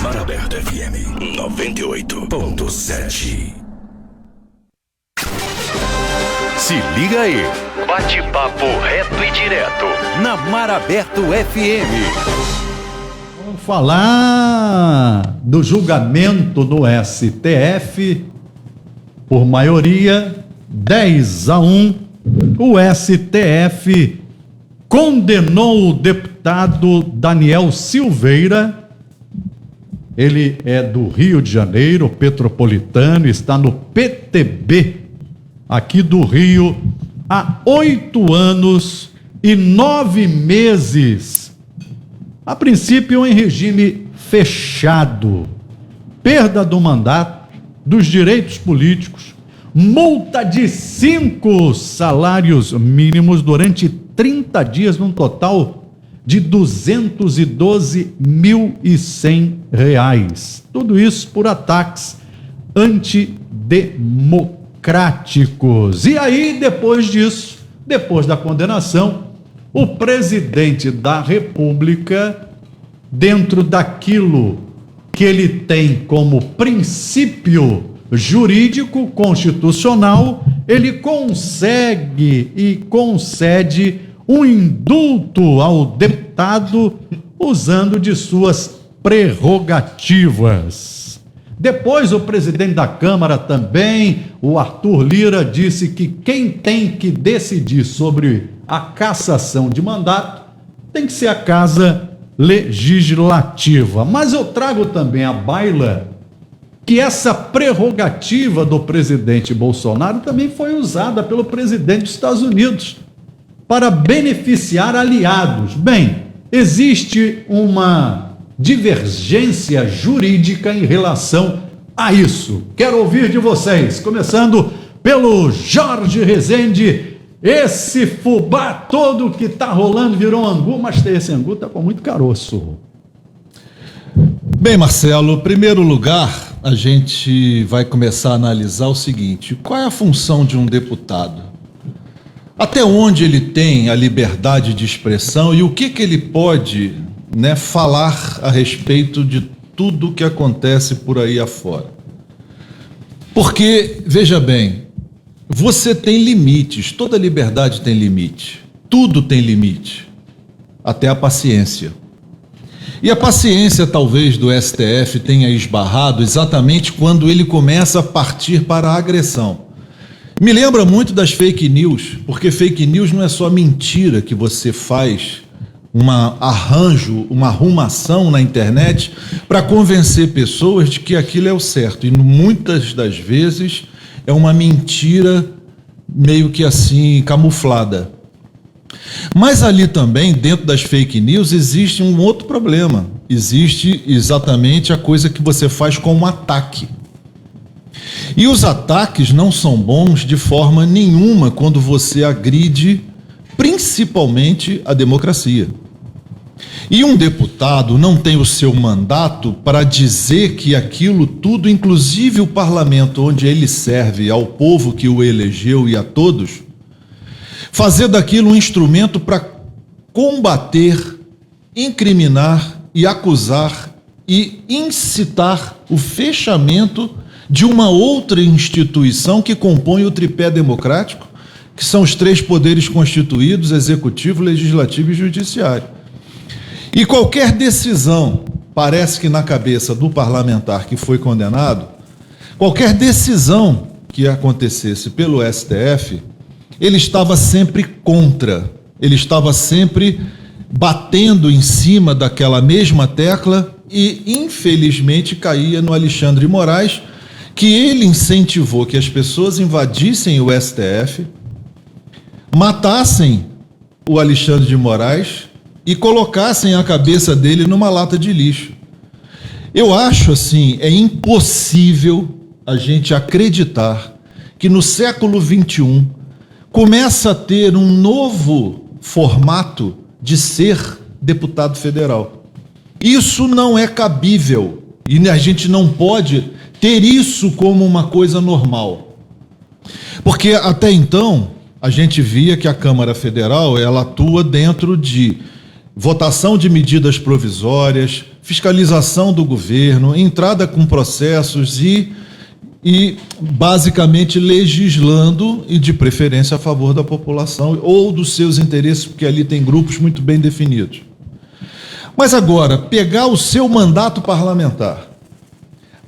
Mar Aberto FM 98.7. Se liga aí. Bate-papo reto e direto na Mar Aberto FM. Vamos falar do julgamento do STF. Por maioria, 10-1, o STF condenou o deputado Daniel Silveira. Ele é do Rio de Janeiro, petropolitano, está no PTB aqui do Rio há 8 anos e 9 meses. A princípio em regime fechado. Perda do mandato, dos direitos políticos, multa de 5 salários mínimos durante 30 dias, num total de R$ 212.100. Tudo isso por ataques antidemocráticos. E aí, depois disso, depois da condenação, o presidente da República, dentro daquilo que ele tem como princípio jurídico constitucional, ele consegue e concede um indulto ao deputado usando de suas prerrogativas. Depois, o presidente da Câmara também, o Arthur Lira, disse que quem tem que decidir sobre a cassação de mandato tem que ser a Casa Legislativa. Mas eu trago também à baila que essa prerrogativa do presidente Bolsonaro também foi usada pelo presidente dos Estados Unidos para beneficiar aliados. Bem, existe uma divergência jurídica em relação a isso. Quero ouvir de vocês, começando pelo Jorge Rezende. Esse fubá todo que tá rolando virou angu, mas esse angu tá com muito caroço. Bem, Marcelo, em primeiro lugar, a gente vai começar a analisar o seguinte: qual é a função de um deputado? Até onde ele tem a liberdade de expressão e o que ele pode, falar a respeito de tudo que acontece por aí afora? Porque, veja bem, você tem limites, toda liberdade tem limite, tudo tem limite, até a paciência. E a paciência, talvez, do STF tenha esbarrado exatamente quando ele começa a partir para a agressão. Me lembra muito das fake news, porque fake news não é só mentira que você faz, um arranjo, uma arrumação na internet para convencer pessoas de que aquilo é o certo. E muitas das vezes é uma mentira meio que assim camuflada. Mas ali também, dentro das fake news, existe um outro problema. Existe exatamente a coisa que você faz com um ataque. E os ataques não são bons de forma nenhuma quando você agride principalmente a democracia. E um deputado não tem o seu mandato para dizer que aquilo tudo, inclusive o parlamento onde ele serve ao povo que o elegeu e a todos, fazer daquilo um instrumento para combater, incriminar e acusar e incitar o fechamento de uma outra instituição que compõe o tripé democrático, que são os 3 poderes constituídos: executivo, legislativo e judiciário. E qualquer decisão, parece que na cabeça do parlamentar que foi condenado, qualquer decisão que acontecesse pelo STF, ele estava sempre contra, ele estava sempre batendo em cima daquela mesma tecla e, infelizmente, caía no Alexandre de Moraes, que ele incentivou que as pessoas invadissem o STF, matassem o Alexandre de Moraes e colocassem a cabeça dele numa lata de lixo. Eu acho assim, é impossível a gente acreditar que no século XXI começa a ter um novo formato de ser deputado federal. Isso não é cabível e a gente não pode ter isso como uma coisa normal. Porque até então a gente via que a Câmara Federal ela atua dentro de votação de medidas provisórias, fiscalização do governo, entrada com processos e basicamente legislando e de preferência a favor da população ou dos seus interesses, porque ali tem grupos muito bem definidos. Mas agora, pegar o seu mandato parlamentar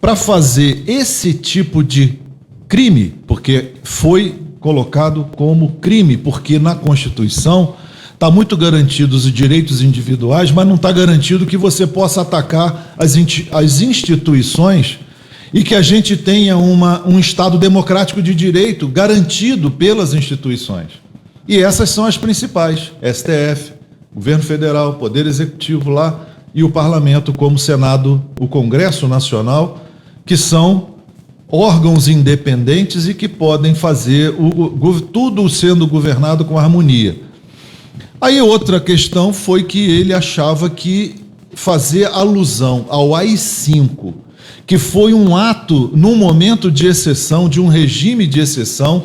para fazer esse tipo de crime, porque foi colocado como crime, porque na Constituição está muito garantidos os direitos individuais, mas não está garantido que você possa atacar as instituições e que a gente tenha um Estado democrático de direito garantido pelas instituições. E essas são as principais: STF, Governo Federal, Poder Executivo lá e o Parlamento como Senado, o Congresso Nacional, que são órgãos independentes e que podem fazer tudo sendo governado com harmonia. Aí outra questão foi que ele achava que fazer alusão ao AI-5, que foi um ato num momento de exceção, de um regime de exceção,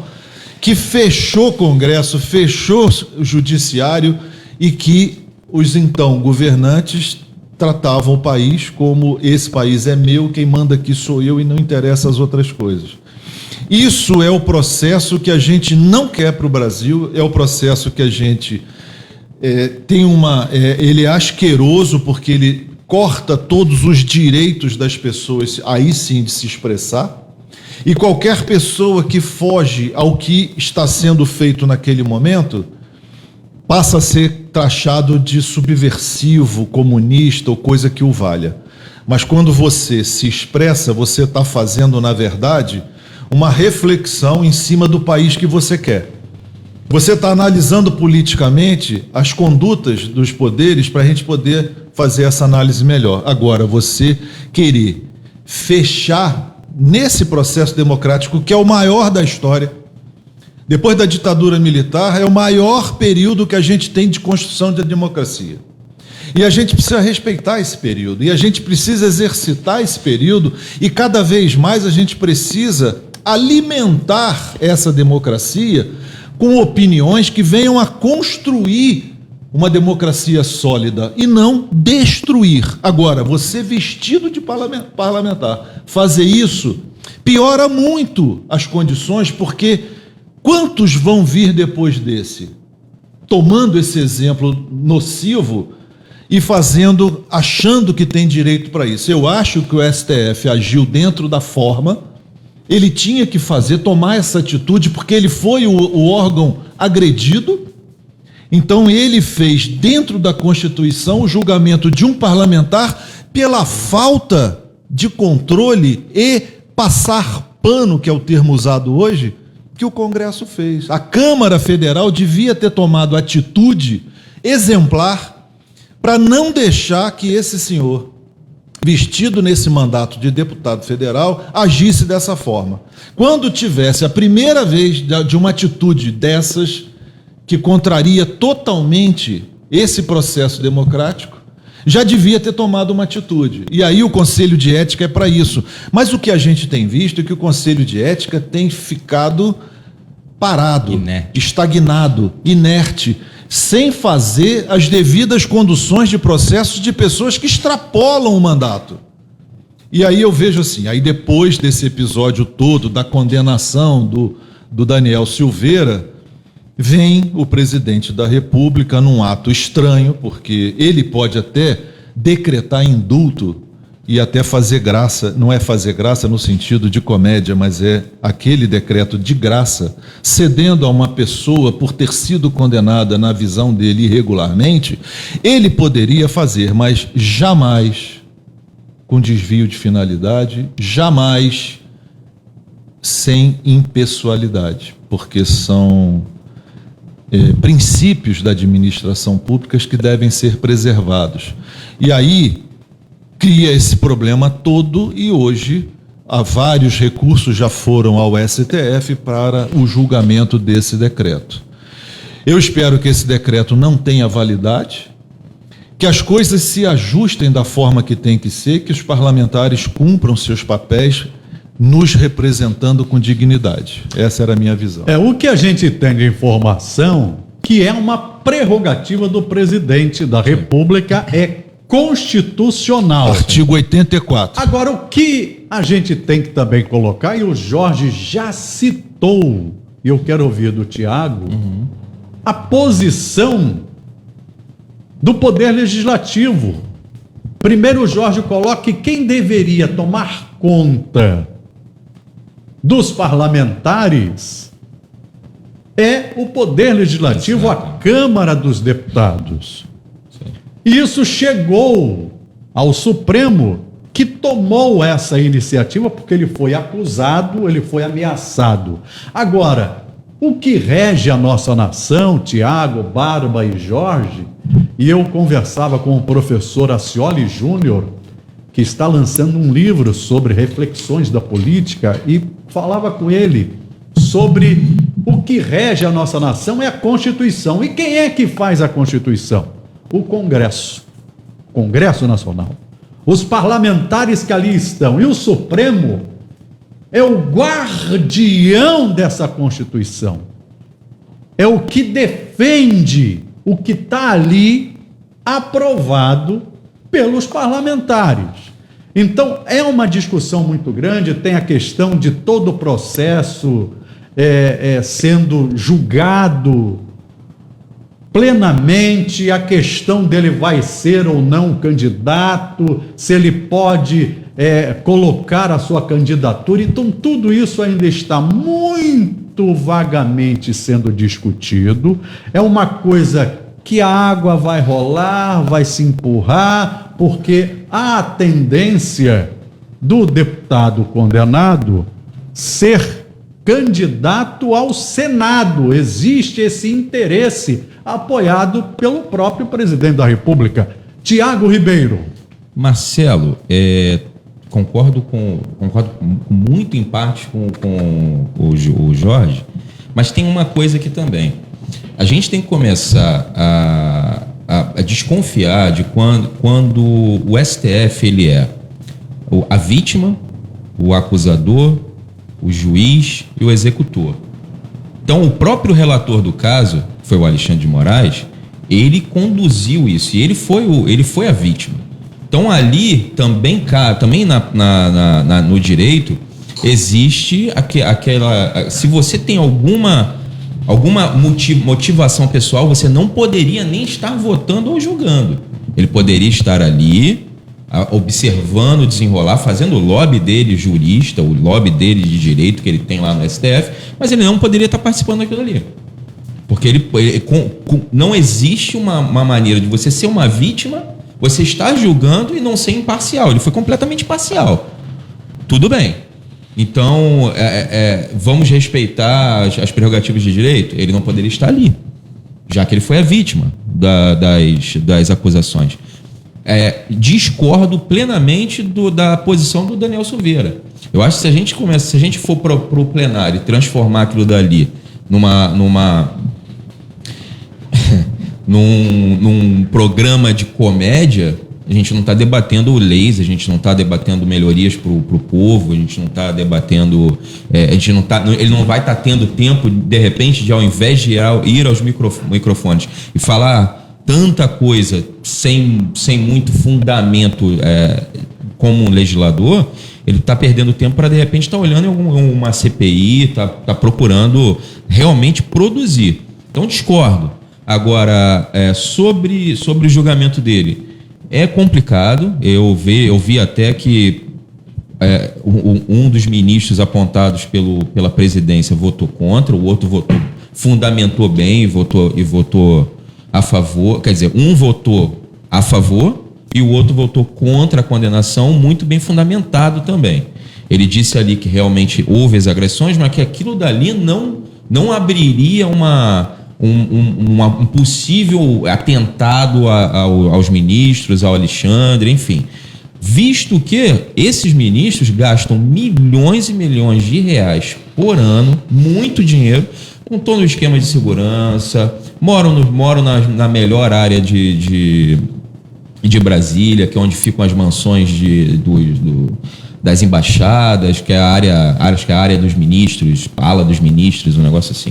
que fechou o Congresso, fechou o Judiciário e que os então governantes tratavam o país como: esse país é meu, quem manda aqui sou eu e não interessa as outras coisas. Isso é o processo que a gente não quer para o Brasil, é o processo que a gente ele é asqueroso, porque ele corta todos os direitos das pessoas, aí sim, de se expressar, e qualquer pessoa que foge ao que está sendo feito naquele momento passa a ser taxado de subversivo, comunista ou coisa que o valha. Mas quando você se expressa, você está fazendo, na verdade, uma reflexão em cima do país que você quer. Você está analisando politicamente as condutas dos poderes para a gente poder fazer essa análise melhor. Agora, você querer fechar nesse processo democrático, que é o maior da história, depois da ditadura militar, é o maior período que a gente tem de construção da democracia. E a gente precisa respeitar esse período, e a gente precisa exercitar esse período, e cada vez mais a gente precisa alimentar essa democracia com opiniões que venham a construir uma democracia sólida e não destruir. Agora, você vestido de parlamentar, fazer isso piora muito as condições, porque quantos vão vir depois desse, tomando esse exemplo nocivo e achando que tem direito para isso? Eu acho que o STF agiu dentro da forma. Ele tinha que tomar essa atitude, porque ele foi o órgão agredido. Então ele fez, dentro da Constituição, o julgamento de um parlamentar pela falta de controle e passar pano, que é o termo usado hoje, que o Congresso fez. A Câmara Federal devia ter tomado atitude exemplar para não deixar que esse senhor, vestido nesse mandato de deputado federal, agisse dessa forma. Quando tivesse a primeira vez de uma atitude dessas, que contraria totalmente esse processo democrático, já devia ter tomado uma atitude. E aí o Conselho de Ética é para isso. Mas o que a gente tem visto é que o Conselho de Ética tem ficado parado, estagnado, inerte, sem fazer as devidas conduções de processos de pessoas que extrapolam o mandato. E aí eu vejo assim, aí depois desse episódio todo, da condenação do Daniel Silveira, vem o presidente da República num ato estranho, porque ele pode até decretar indulto e até fazer graça, não é fazer graça no sentido de comédia, mas é aquele decreto de graça, cedendo a uma pessoa por ter sido condenada, na visão dele, irregularmente. Ele poderia fazer, mas jamais com desvio de finalidade, jamais sem impessoalidade, porque são princípios da administração pública que devem ser preservados. E aí cria esse problema todo, e hoje há vários recursos já foram ao STF para o julgamento desse decreto. Eu espero que esse decreto não tenha validade, que as coisas se ajustem da forma que tem que ser, que os parlamentares cumpram seus papéis, nos representando com dignidade. Essa era a minha visão. O que a gente tem de informação, que é uma prerrogativa do presidente da República, é constitucional. Artigo 84. Agora, o que a gente tem que também colocar, e o Jorge já citou, e eu quero ouvir do Tiago, a posição do Poder Legislativo. Primeiro, o Jorge coloca que quem deveria tomar conta dos parlamentares é o Poder Legislativo, a Câmara dos Deputados. E isso chegou ao Supremo, que tomou essa iniciativa porque ele foi acusado, ele foi ameaçado. Agora, o que rege a nossa nação, Tiago, Barba e Jorge, e eu conversava com o professor Acioli Júnior, que está lançando um livro sobre reflexões da política, e falava com ele sobre o que rege a nossa nação é a Constituição. E quem é que faz a Constituição? O Congresso Nacional. Os parlamentares que ali estão. E o Supremo é o guardião dessa Constituição. É o que defende o que está ali aprovado pelos parlamentares. Então, é uma discussão muito grande, tem a questão de todo o processo sendo julgado plenamente, a questão dele vai ser ou não candidato, se ele pode colocar a sua candidatura. Então, tudo isso ainda está muito vagamente sendo discutido. É uma coisa que a água vai rolar, vai se empurrar, porque há a tendência do deputado condenado ser candidato ao Senado. Existe esse interesse apoiado pelo próprio presidente da República. Tiago Ribeiro. Marcelo, concordo muito em parte com o Jorge, mas tem uma coisa aqui também. A gente tem que começar a desconfiar de quando o STF ele é a vítima, o acusador, o juiz e o executor. Então, o próprio relator do caso, que foi o Alexandre de Moraes, ele conduziu isso e ele foi a vítima. Então, ali também no direito existe aquela. Se você tem alguma motivação pessoal, você não poderia nem estar votando ou julgando. Ele poderia estar ali, observando, desenrolar, fazendo o lobby dele jurista, o lobby dele de direito que ele tem lá no STF, mas ele não poderia estar participando daquilo ali. Porque não existe uma maneira de você ser uma vítima, você estar julgando e não ser imparcial. Ele foi completamente parcial. Tudo bem. Então, vamos respeitar as prerrogativas de direito? Ele não poderia estar ali, já que ele foi a vítima das acusações. Discordo plenamente da posição do Daniel Silveira. Eu acho que se a gente for para o plenário e transformar aquilo dali num programa de comédia, a gente não está debatendo leis, a gente não está debatendo melhorias para o povo, a gente não está debatendo, ele não vai estar tendo tempo, de repente, de ao invés de ir aos microfones e falar tanta coisa sem muito fundamento como um legislador, ele está perdendo tempo para, de repente, estar olhando em uma CPI, está procurando realmente produzir. Então, discordo. Agora, sobre o julgamento dele, é complicado. Eu vi até que um dos ministros apontados pela presidência votou contra, o outro fundamentou bem e votou a favor. Quer dizer, um votou a favor e o outro votou contra a condenação, muito bem fundamentado também. Ele disse ali que realmente houve as agressões, mas que aquilo dali não abriria um possível atentado aos ministros, ao Alexandre, enfim. Visto que esses ministros gastam milhões e milhões de reais por ano, muito dinheiro, com todo o esquema de segurança, moram na melhor área de Brasília, que é onde ficam as mansões das embaixadas, que é a área dos ministros, a ala dos ministros, um negócio assim.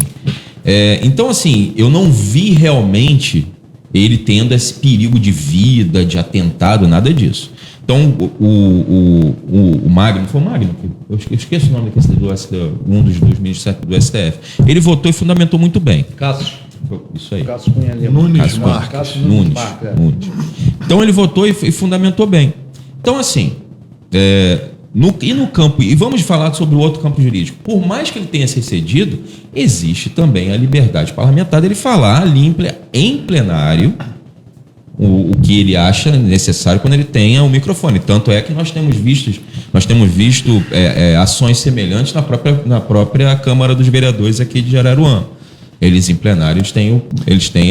Então, assim, eu não vi realmente ele tendo esse perigo de vida, de atentado, nada disso. Então, o Magno, foi o Magno, eu esqueço o nome um dos ministros do STF, ele votou e fundamentou muito bem. Cássio. Isso aí. Cássio Cunha Lima. Nunes Marques. Nunes. Então, ele votou e fundamentou bem. Então, assim, no campo, e vamos falar sobre o outro campo jurídico, por mais que ele tenha se excedido, existe também a liberdade parlamentar dele falar ali em plenário o que ele acha necessário quando ele tenha o microfone. Tanto é que nós temos visto ações semelhantes na própria Câmara dos Vereadores aqui de Araruama. Eles em plenários têm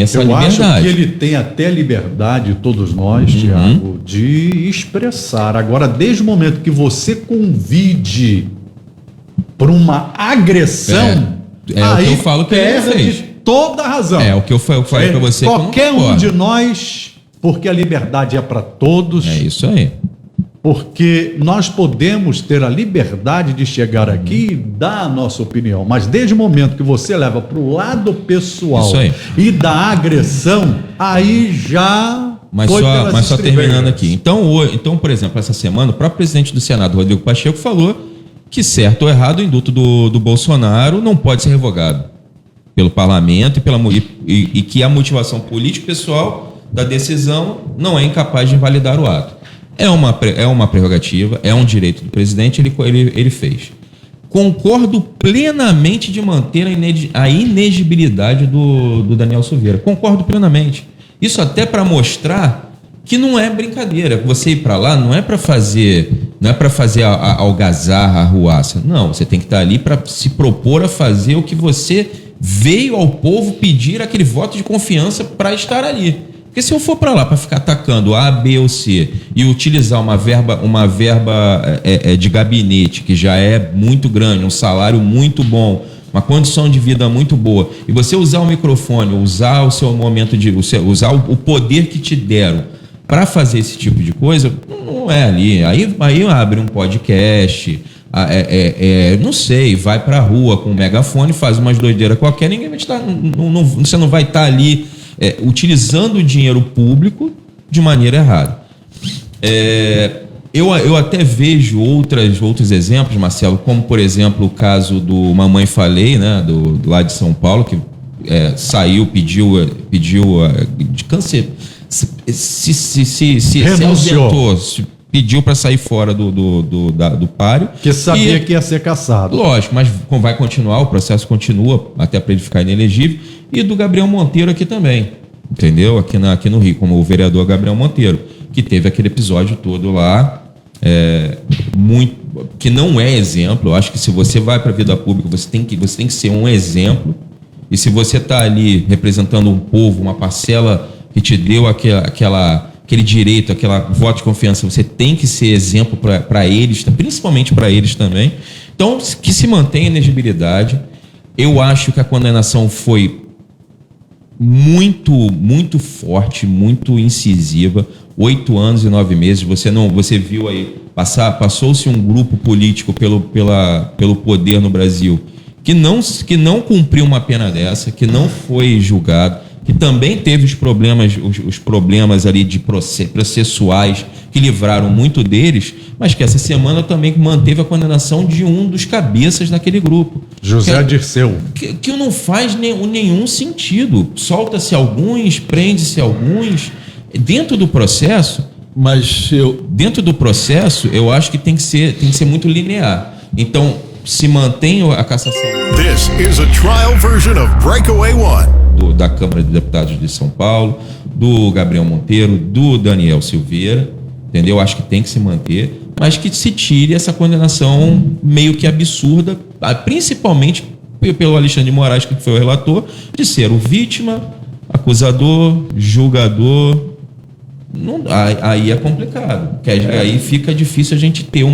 essa liberdade. Eu acho que ele tem até liberdade, todos nós, Tiago, de expressar. Agora, desde o momento que você convide para uma agressão, aí o que eu falo que ele fez. De toda a razão. É o que eu falei para você. Qualquer um de nós, porque a liberdade é para todos. É isso aí. Porque nós podemos ter a liberdade de chegar aqui e dar a nossa opinião, mas desde o momento que você leva para o lado pessoal e da agressão, aí já Mas só terminando aqui. Então, por exemplo, essa semana, o próprio presidente do Senado, Rodrigo Pacheco, falou que, certo ou errado, o indulto do Bolsonaro não pode ser revogado pelo parlamento e que a motivação política pessoal da decisão não é incapaz de invalidar o ato. É uma prerrogativa, é um direito do presidente, ele fez. Concordo plenamente de manter a inegibilidade do Daniel Silveira. Concordo plenamente. Isso até para mostrar que não é brincadeira. Você ir para lá não é para fazer a algazarra, a arruaça. Não, você tem que estar ali para se propor a fazer o que você veio ao povo pedir aquele voto de confiança para estar ali. Porque se eu for para lá para ficar atacando A, B ou C e utilizar uma verba de gabinete que já é muito grande, um salário muito bom, uma condição de vida muito boa, e você usar o microfone, usar o seu momento usar o poder que te deram para fazer esse tipo de coisa, não é ali. Aí abre um podcast, não sei, vai para a rua com um megafone, faz umas doideiras qualquer, ninguém vai estar, você não vai estar ali utilizando o dinheiro público de maneira errada. Eu até vejo outros exemplos, Marcelo, como, por exemplo, o caso do Mamãe Falei, né, lá de São Paulo, que saiu, pediu de câncer, se ausentou, pediu para sair fora do páreo. Que sabia que ia ser cassado. Lógico, mas vai continuar, o processo continua até para ele ficar inelegível. E do Gabriel Monteiro aqui também, entendeu? Aqui no Rio, como o vereador Gabriel Monteiro, que teve aquele episódio todo lá, que não é exemplo. Eu acho que se você vai para a vida pública, você tem que ser um exemplo. E se você está ali representando um povo, uma parcela que te deu aquele direito, aquela voto de confiança, você tem que ser exemplo para eles, principalmente para eles também. Então, que se mantenha a inegibilidade. Eu acho que a condenação foi muito, muito forte, muito incisiva. 8 anos e 9 meses. Você viu aí, passou-se um grupo político pelo poder no Brasil que não cumpriu uma pena dessa, que não foi julgado, que também teve os problemas ali de processuais que livraram muito deles, mas que essa semana também manteve a condenação de um dos cabeças daquele grupo. José Dirceu. Que não faz nenhum sentido. Solta-se alguns, prende-se alguns. Dentro do processo, eu acho que tem que ser muito linear. Então, se mantém a cassação. This is a trial version of Breakaway One. Da Câmara de Deputados de São Paulo, do Gabriel Monteiro, do Daniel Silveira, entendeu? Acho que tem que se manter, mas que se tire essa condenação meio que absurda, principalmente pelo Alexandre de Moraes, que foi o relator, de ser o vítima, acusador, julgador. Aí é complicado, porque aí fica difícil a gente ter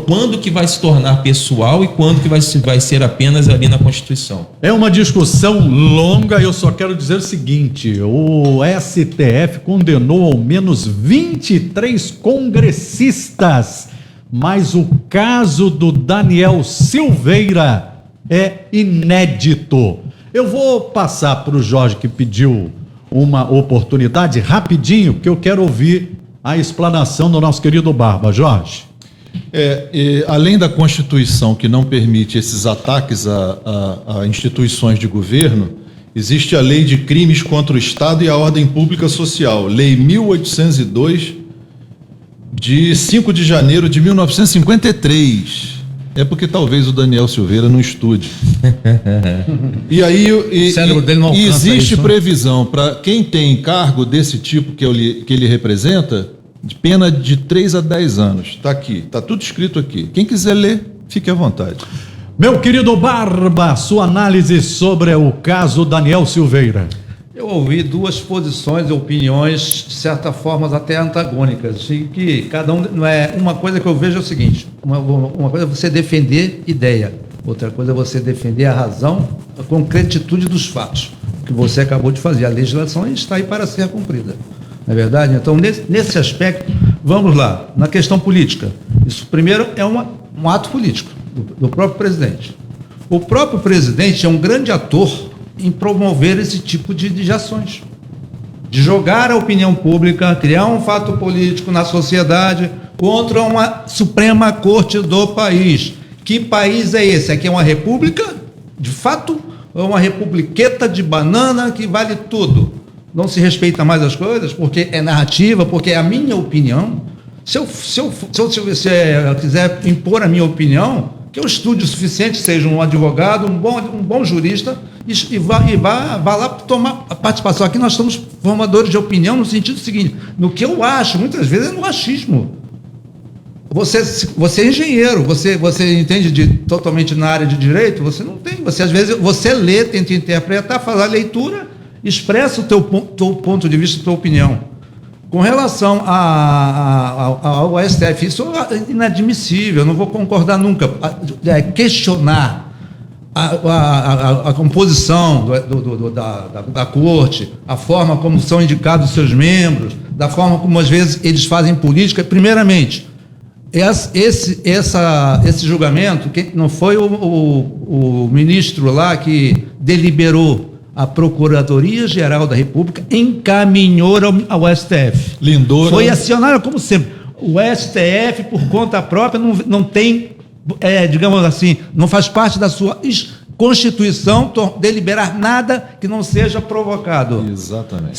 quando que vai se tornar pessoal e quando que vai ser apenas ali na Constituição. É uma discussão longa. Eu só quero dizer o seguinte: o STF condenou ao menos 23 congressistas, mas o caso do Daniel Silveira é inédito. Eu vou passar para o Jorge, que pediu uma oportunidade rapidinho, porque eu quero ouvir a explanação do nosso querido Barba. Jorge. Além da Constituição, que não permite esses ataques a instituições de governo, existe a Lei de Crimes contra o Estado e a Ordem Pública Social, Lei 1802, de 5 de janeiro de 1953. É porque talvez o Daniel Silveira não estude. E aí O cérebro dele não alcança existe isso, né? previsão para quem tem cargo desse tipo que ele representa, de pena de 3 a 10 anos. Está aqui, está tudo escrito aqui. Quem quiser ler, fique à vontade. Meu querido Barba, sua análise sobre o caso Daniel Silveira. Eu ouvi duas posições e opiniões, de certa forma, até antagônicas, e que cada um não é. Uma coisa que eu vejo é o seguinte: uma coisa é você defender ideia, outra coisa é você defender a razão, a concretitude dos fatos, que você acabou de fazer. A legislação está aí para ser cumprida, não é verdade? Então, nesse aspecto, vamos lá, na questão política. Isso, primeiro, é um ato político do próprio presidente. O próprio presidente é um grande ator em promover esse tipo de ações, de jogar a opinião pública, criar um fato político na sociedade contra uma Suprema Corte do país. Que país é esse? Aqui é uma república, de fato, ou uma republiqueta de banana que vale tudo? Não se respeita mais as coisas porque é narrativa, porque é a minha opinião. Se eu quiser impor a minha opinião, que eu estude o suficiente, seja um advogado, um bom jurista, e vá lá tomar a participação. Aqui nós somos formadores de opinião no sentido seguinte: no que eu acho, muitas vezes é no achismo. Você é engenheiro, você entende totalmente na área de direito, você não tem. Às vezes, você lê, tenta interpretar, faz a leitura, expressa o teu ponto de vista, a tua opinião. Com relação ao STF, isso é inadmissível, eu não vou concordar nunca. Questionar a composição da corte, a forma como são indicados seus membros, da forma como às vezes eles fazem política. Primeiramente, esse julgamento, que não foi o ministro lá que deliberou, a Procuradoria-Geral da República encaminhou ao STF. Lindora. Foi acionado, como sempre. O STF, por conta própria, não tem, digamos assim, não faz parte da sua Constituição deliberar nada que não seja provocado. Exatamente.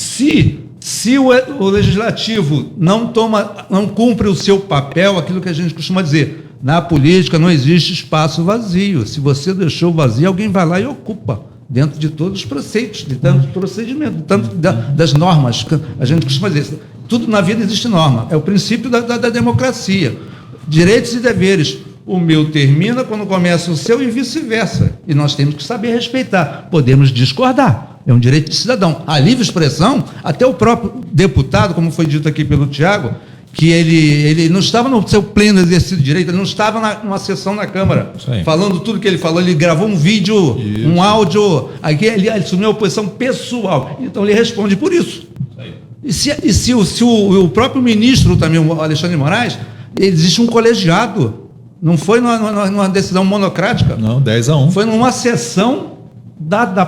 Se o Legislativo não cumpre o seu papel, aquilo que a gente costuma dizer, na política não existe espaço vazio. Se você deixou vazio, alguém vai lá e ocupa, dentro de todos os preceitos, de tanto procedimento, tanto das normas. A gente costuma dizer, tudo na vida existe norma, é o princípio da democracia. Direitos e deveres. O meu termina quando começa o seu e vice-versa. E nós temos que saber respeitar. Podemos discordar, é um direito de cidadão. A livre expressão, até o próprio deputado, como foi dito aqui pelo Tiago, que ele não estava no seu pleno exercício de direito, ele não estava numa sessão na Câmara, falando tudo que ele falou, ele gravou um vídeo, um áudio, aqui ele assumiu a posição pessoal, então ele responde por isso. E se o próprio ministro também, o Alexandre de Moraes, existe um colegiado, não foi numa decisão monocrática. Não, 10-1. Foi numa sessão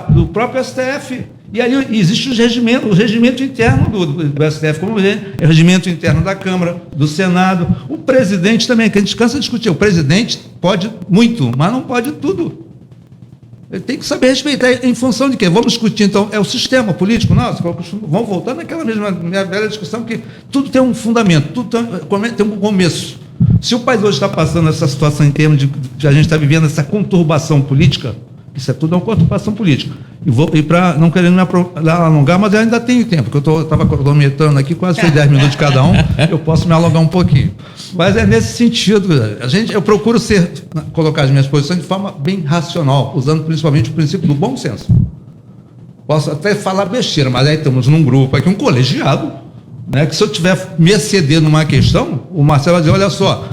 do próprio STF. E ali existe o regimento interno do STF, como é o regimento interno da Câmara, do Senado. O presidente também, que a gente cansa de discutir. O presidente pode muito, mas não pode tudo. Ele tem que saber respeitar em função de quê? Vamos discutir, então, é o sistema político nosso? Vamos voltar naquela minha velha discussão que tudo tem um fundamento, tudo tem um começo. Se o país hoje está passando essa situação em termos de a gente está vivendo essa conturbação política, isso é tudo uma conturbação política. E para não querendo me alongar, mas eu ainda tenho tempo, porque eu estava cronometrando aqui, quase foi 10 minutos cada um, eu posso me alongar um pouquinho. Mas é nesse sentido, eu procuro colocar as minhas posições de forma bem racional, usando principalmente o princípio do bom senso. Posso até falar besteira, mas aí estamos num grupo aqui, um colegiado, né, que se eu tiver me exceder numa questão, o Marcelo vai dizer, olha só,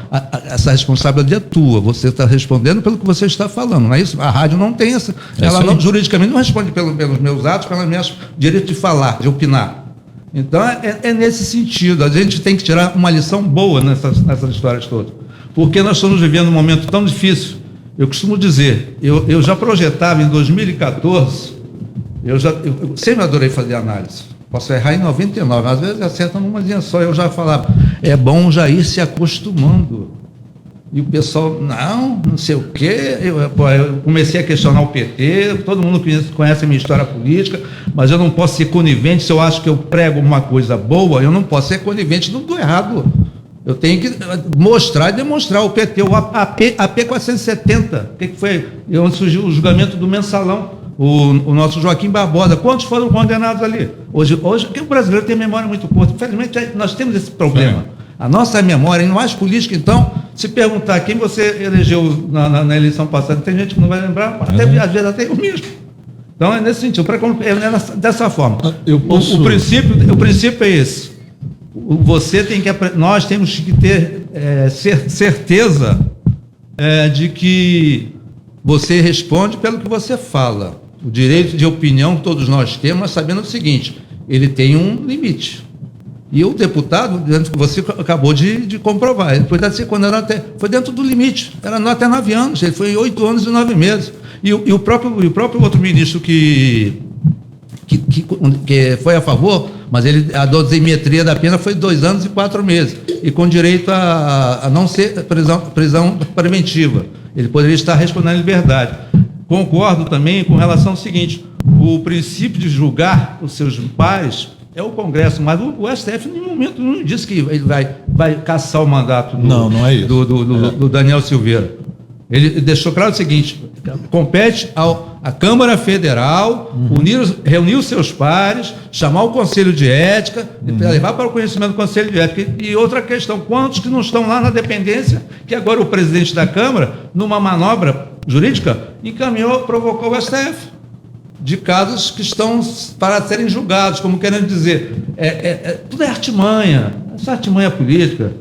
essa responsabilidade é tua, você está respondendo pelo que você está falando, não é isso? A rádio não tem essa, ela não, juridicamente não responde pelos meus atos, pelos meus direitos de falar, de opinar. Então é nesse sentido, a gente tem que tirar uma lição boa nessas histórias todas, porque nós estamos vivendo um momento tão difícil. Eu costumo dizer, eu já projetava em 2014, eu sempre adorei fazer análise. Posso errar em 99, às vezes acerta numa linha só. Eu já falava, é bom já ir se acostumando. E o pessoal, não sei o quê. Eu comecei a questionar o PT, todo mundo conhece a minha história política, mas eu não posso ser conivente. Se eu acho que eu prego uma coisa boa, eu não posso ser conivente do errado. Eu tenho que mostrar e demonstrar. O PT, o AP 470, o que foi? Onde surgiu o julgamento do mensalão, o nosso Joaquim Barbosa. Quantos foram condenados ali? Hoje o brasileiro tem memória muito curta. Infelizmente, nós temos esse problema. A nossa memória, ainda mais política, então, se perguntar quem você elegeu na eleição passada, tem gente que não vai lembrar, até, às vezes até eu mesmo. Então, é nesse sentido, dessa forma. O princípio é esse. Nós temos que ter certeza de que você responde pelo que você fala. O direito de opinião que todos nós temos, mas sabendo o seguinte, ele tem um limite. E o deputado, você acabou de comprovar, ele foi dentro do limite, era até 9 anos, ele foi 8 anos e 9 meses. E o próprio outro ministro que foi a favor, mas a dosimetria da pena foi 2 anos e 4 meses, e com direito a não ser prisão preventiva. Ele poderia estar respondendo em liberdade. Concordo também com relação ao seguinte, o princípio de julgar os seus pares é o Congresso, mas o STF em nenhum momento não disse que ele vai caçar o mandato do Daniel Silveira. Ele deixou claro o seguinte, compete à Câmara Federal reunir os seus pares, chamar o Conselho de Ética, levar para o conhecimento do Conselho de Ética. E outra questão, quantos que não estão lá na dependência, que agora o presidente da Câmara, numa manobra jurídica, provocou o STF. De casos que estão para serem julgados, como querendo dizer, tudo é artimanha, essa artimanha política.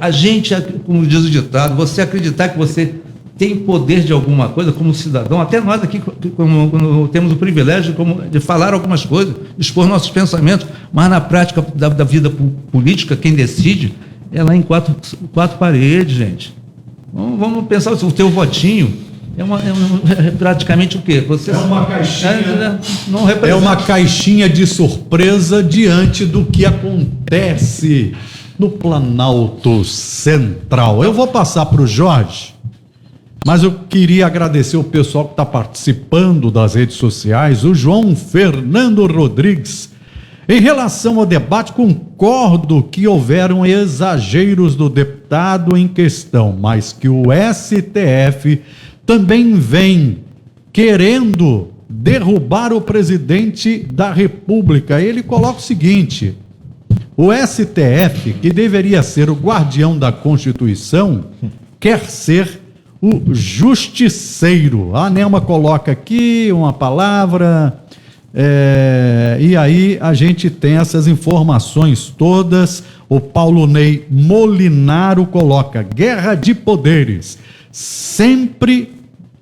A gente, como diz o ditado, você acreditar que você tem poder de alguma coisa como cidadão, até nós aqui quando temos o privilégio de falar algumas coisas, expor nossos pensamentos, mas na prática da vida política, quem decide é lá em quatro paredes, gente. Vamos pensar o teu votinho. É praticamente o quê? Você uma caixinha. Não representa. É uma caixinha de surpresa diante do que acontece no Planalto Central. Eu vou passar para o Jorge, mas eu queria agradecer o pessoal que está participando das redes sociais. O João Fernando Rodrigues. Em relação ao debate, concordo que houveram exageros do deputado em questão, mas que o STF também vem querendo derrubar o presidente da República. Ele coloca o seguinte: o STF, que deveria ser o guardião da Constituição, quer ser o justiceiro. A Nelma coloca aqui uma palavra, e aí a gente tem essas informações todas. O Paulo Ney Molinaro coloca: guerra de poderes. Sempre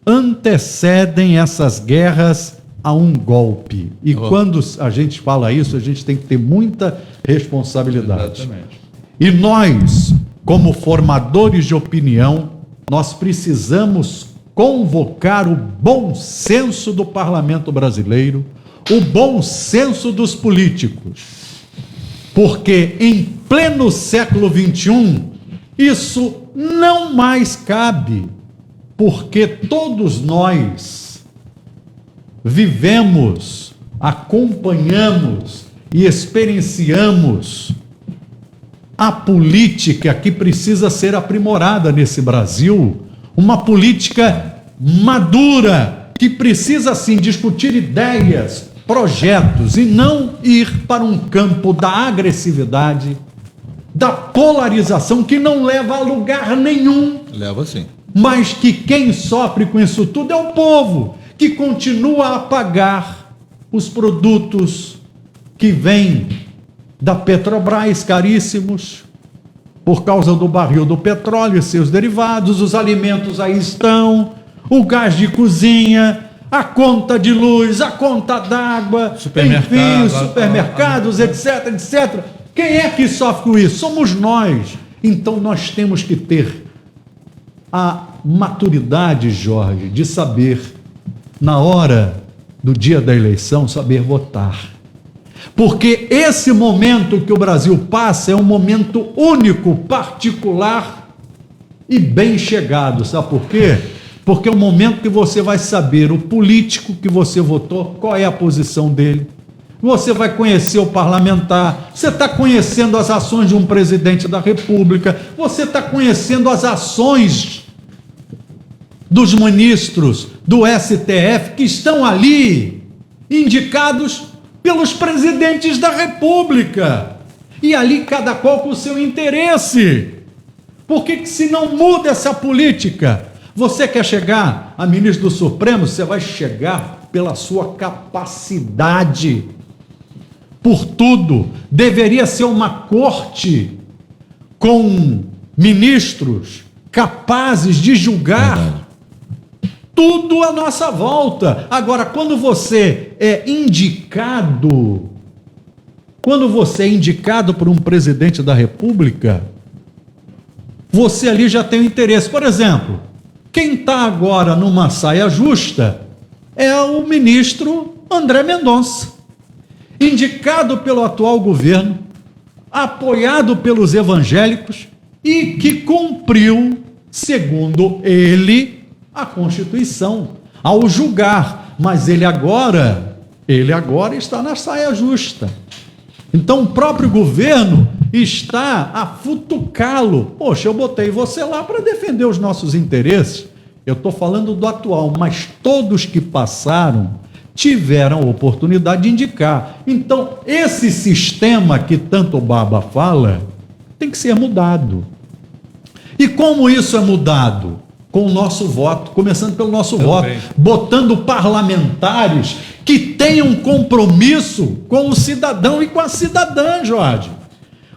antecedem essas guerras a um golpe. E quando a gente fala isso, a gente tem que ter muita responsabilidade. Exatamente. E nós, como formadores de opinião, nós precisamos convocar o bom senso do parlamento brasileiro, o bom senso dos políticos. Porque em pleno século XXI, isso não mais cabe, porque todos nós vivemos, acompanhamos e experienciamos a política que precisa ser aprimorada nesse Brasil, uma política madura, que precisa sim discutir ideias, projetos, e não ir para um campo da agressividade, da polarização, que não leva a lugar nenhum. Leva sim. Mas que quem sofre com isso tudo é o povo, que continua a pagar os produtos que vêm da Petrobras, caríssimos, por causa do barril do petróleo e seus derivados. Os alimentos aí estão, o gás de cozinha, a conta de luz, a conta d'água, enfim, os supermercados, etc, etc. Quem é que sofre com isso? Somos nós. Então nós temos que ter a maturidade, Jorge, de saber, na hora do dia da eleição, saber votar. Porque esse momento que o Brasil passa é um momento único, particular e bem chegado. Sabe por quê? Porque é o momento que você vai saber o político que você votou, qual é a posição dele. Você vai conhecer o parlamentar, você está conhecendo as ações de um presidente da República, você está conhecendo as ações dos ministros do STF que estão ali, indicados pelos presidentes da República. E ali cada qual com o seu interesse. Por que se não muda essa política? Você quer chegar a ministro do Supremo, você vai chegar pela sua capacidade. Por tudo, deveria ser uma corte com ministros capazes de julgar tudo à nossa volta. Agora, quando você é indicado por um presidente da República, você ali já tem um interesse. Por exemplo, quem está agora numa saia justa é o ministro André Mendonça, indicado pelo atual governo, apoiado pelos evangélicos e que cumpriu, segundo ele, a Constituição ao julgar. Mas ele agora está na saia justa. Então o próprio governo está a futucá-lo. Poxa, eu botei você lá para defender os nossos interesses. Eu estou falando do atual, mas todos que passaram tiveram a oportunidade de indicar. Então, esse sistema que tanto o Baba fala, tem que ser mudado. E como isso é mudado? Com o nosso voto, começando pelo nosso voto, botando parlamentares que tenham compromisso com o cidadão e com a cidadã, Jorge.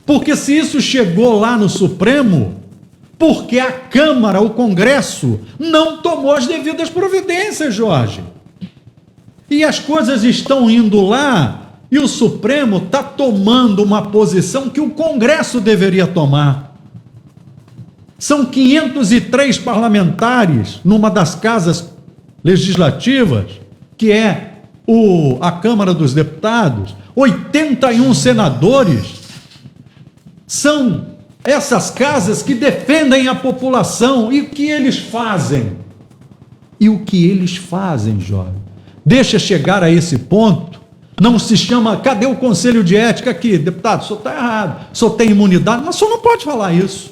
Porque se isso chegou lá no Supremo, porque a Câmara, o Congresso, não tomou as devidas providências, Jorge. E as coisas estão indo lá e o Supremo está tomando uma posição que o Congresso deveria tomar. São 503 parlamentares numa das casas legislativas, que é a Câmara dos Deputados, 81 senadores. São essas casas que defendem a população. E o que eles fazem? Jorge? Deixa chegar a esse ponto, não se chama, cadê o Conselho de Ética aqui? Deputado, o senhor está errado, o senhor tem imunidade, mas o senhor não pode falar isso.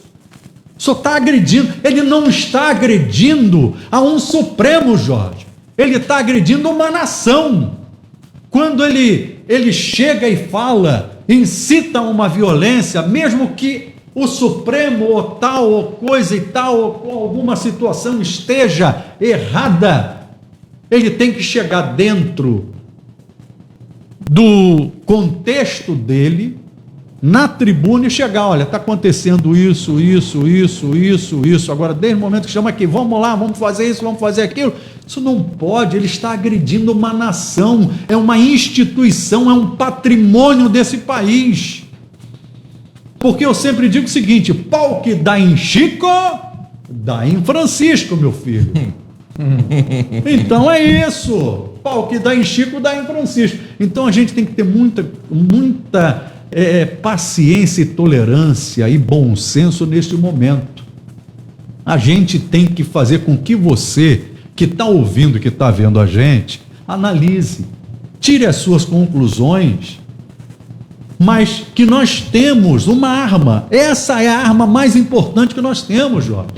O senhor está agredindo, ele não está agredindo a um Supremo, Jorge, ele está agredindo uma nação. Quando ele chega e fala, incita uma violência, mesmo que o Supremo ou tal, ou coisa e tal, ou alguma situação esteja errada, ele tem que chegar dentro do contexto dele, na tribuna, e chegar, olha, está acontecendo isso, agora desde o momento que chama aqui, vamos lá, vamos fazer isso, vamos fazer aquilo, isso não pode, ele está agredindo uma nação, é uma instituição, é um patrimônio desse país. Porque eu sempre digo o seguinte, pau que dá em Chico, dá em Francisco, meu filho. Então é isso, pau que dá em Chico, dá em Francisco. Então a gente tem que ter muita paciência e tolerância e bom senso neste momento. A gente tem que fazer com que você, que está ouvindo, que está vendo a gente, analise, tire as suas conclusões, mas que nós temos uma arma. Essa é a arma mais importante que nós temos, Jorge.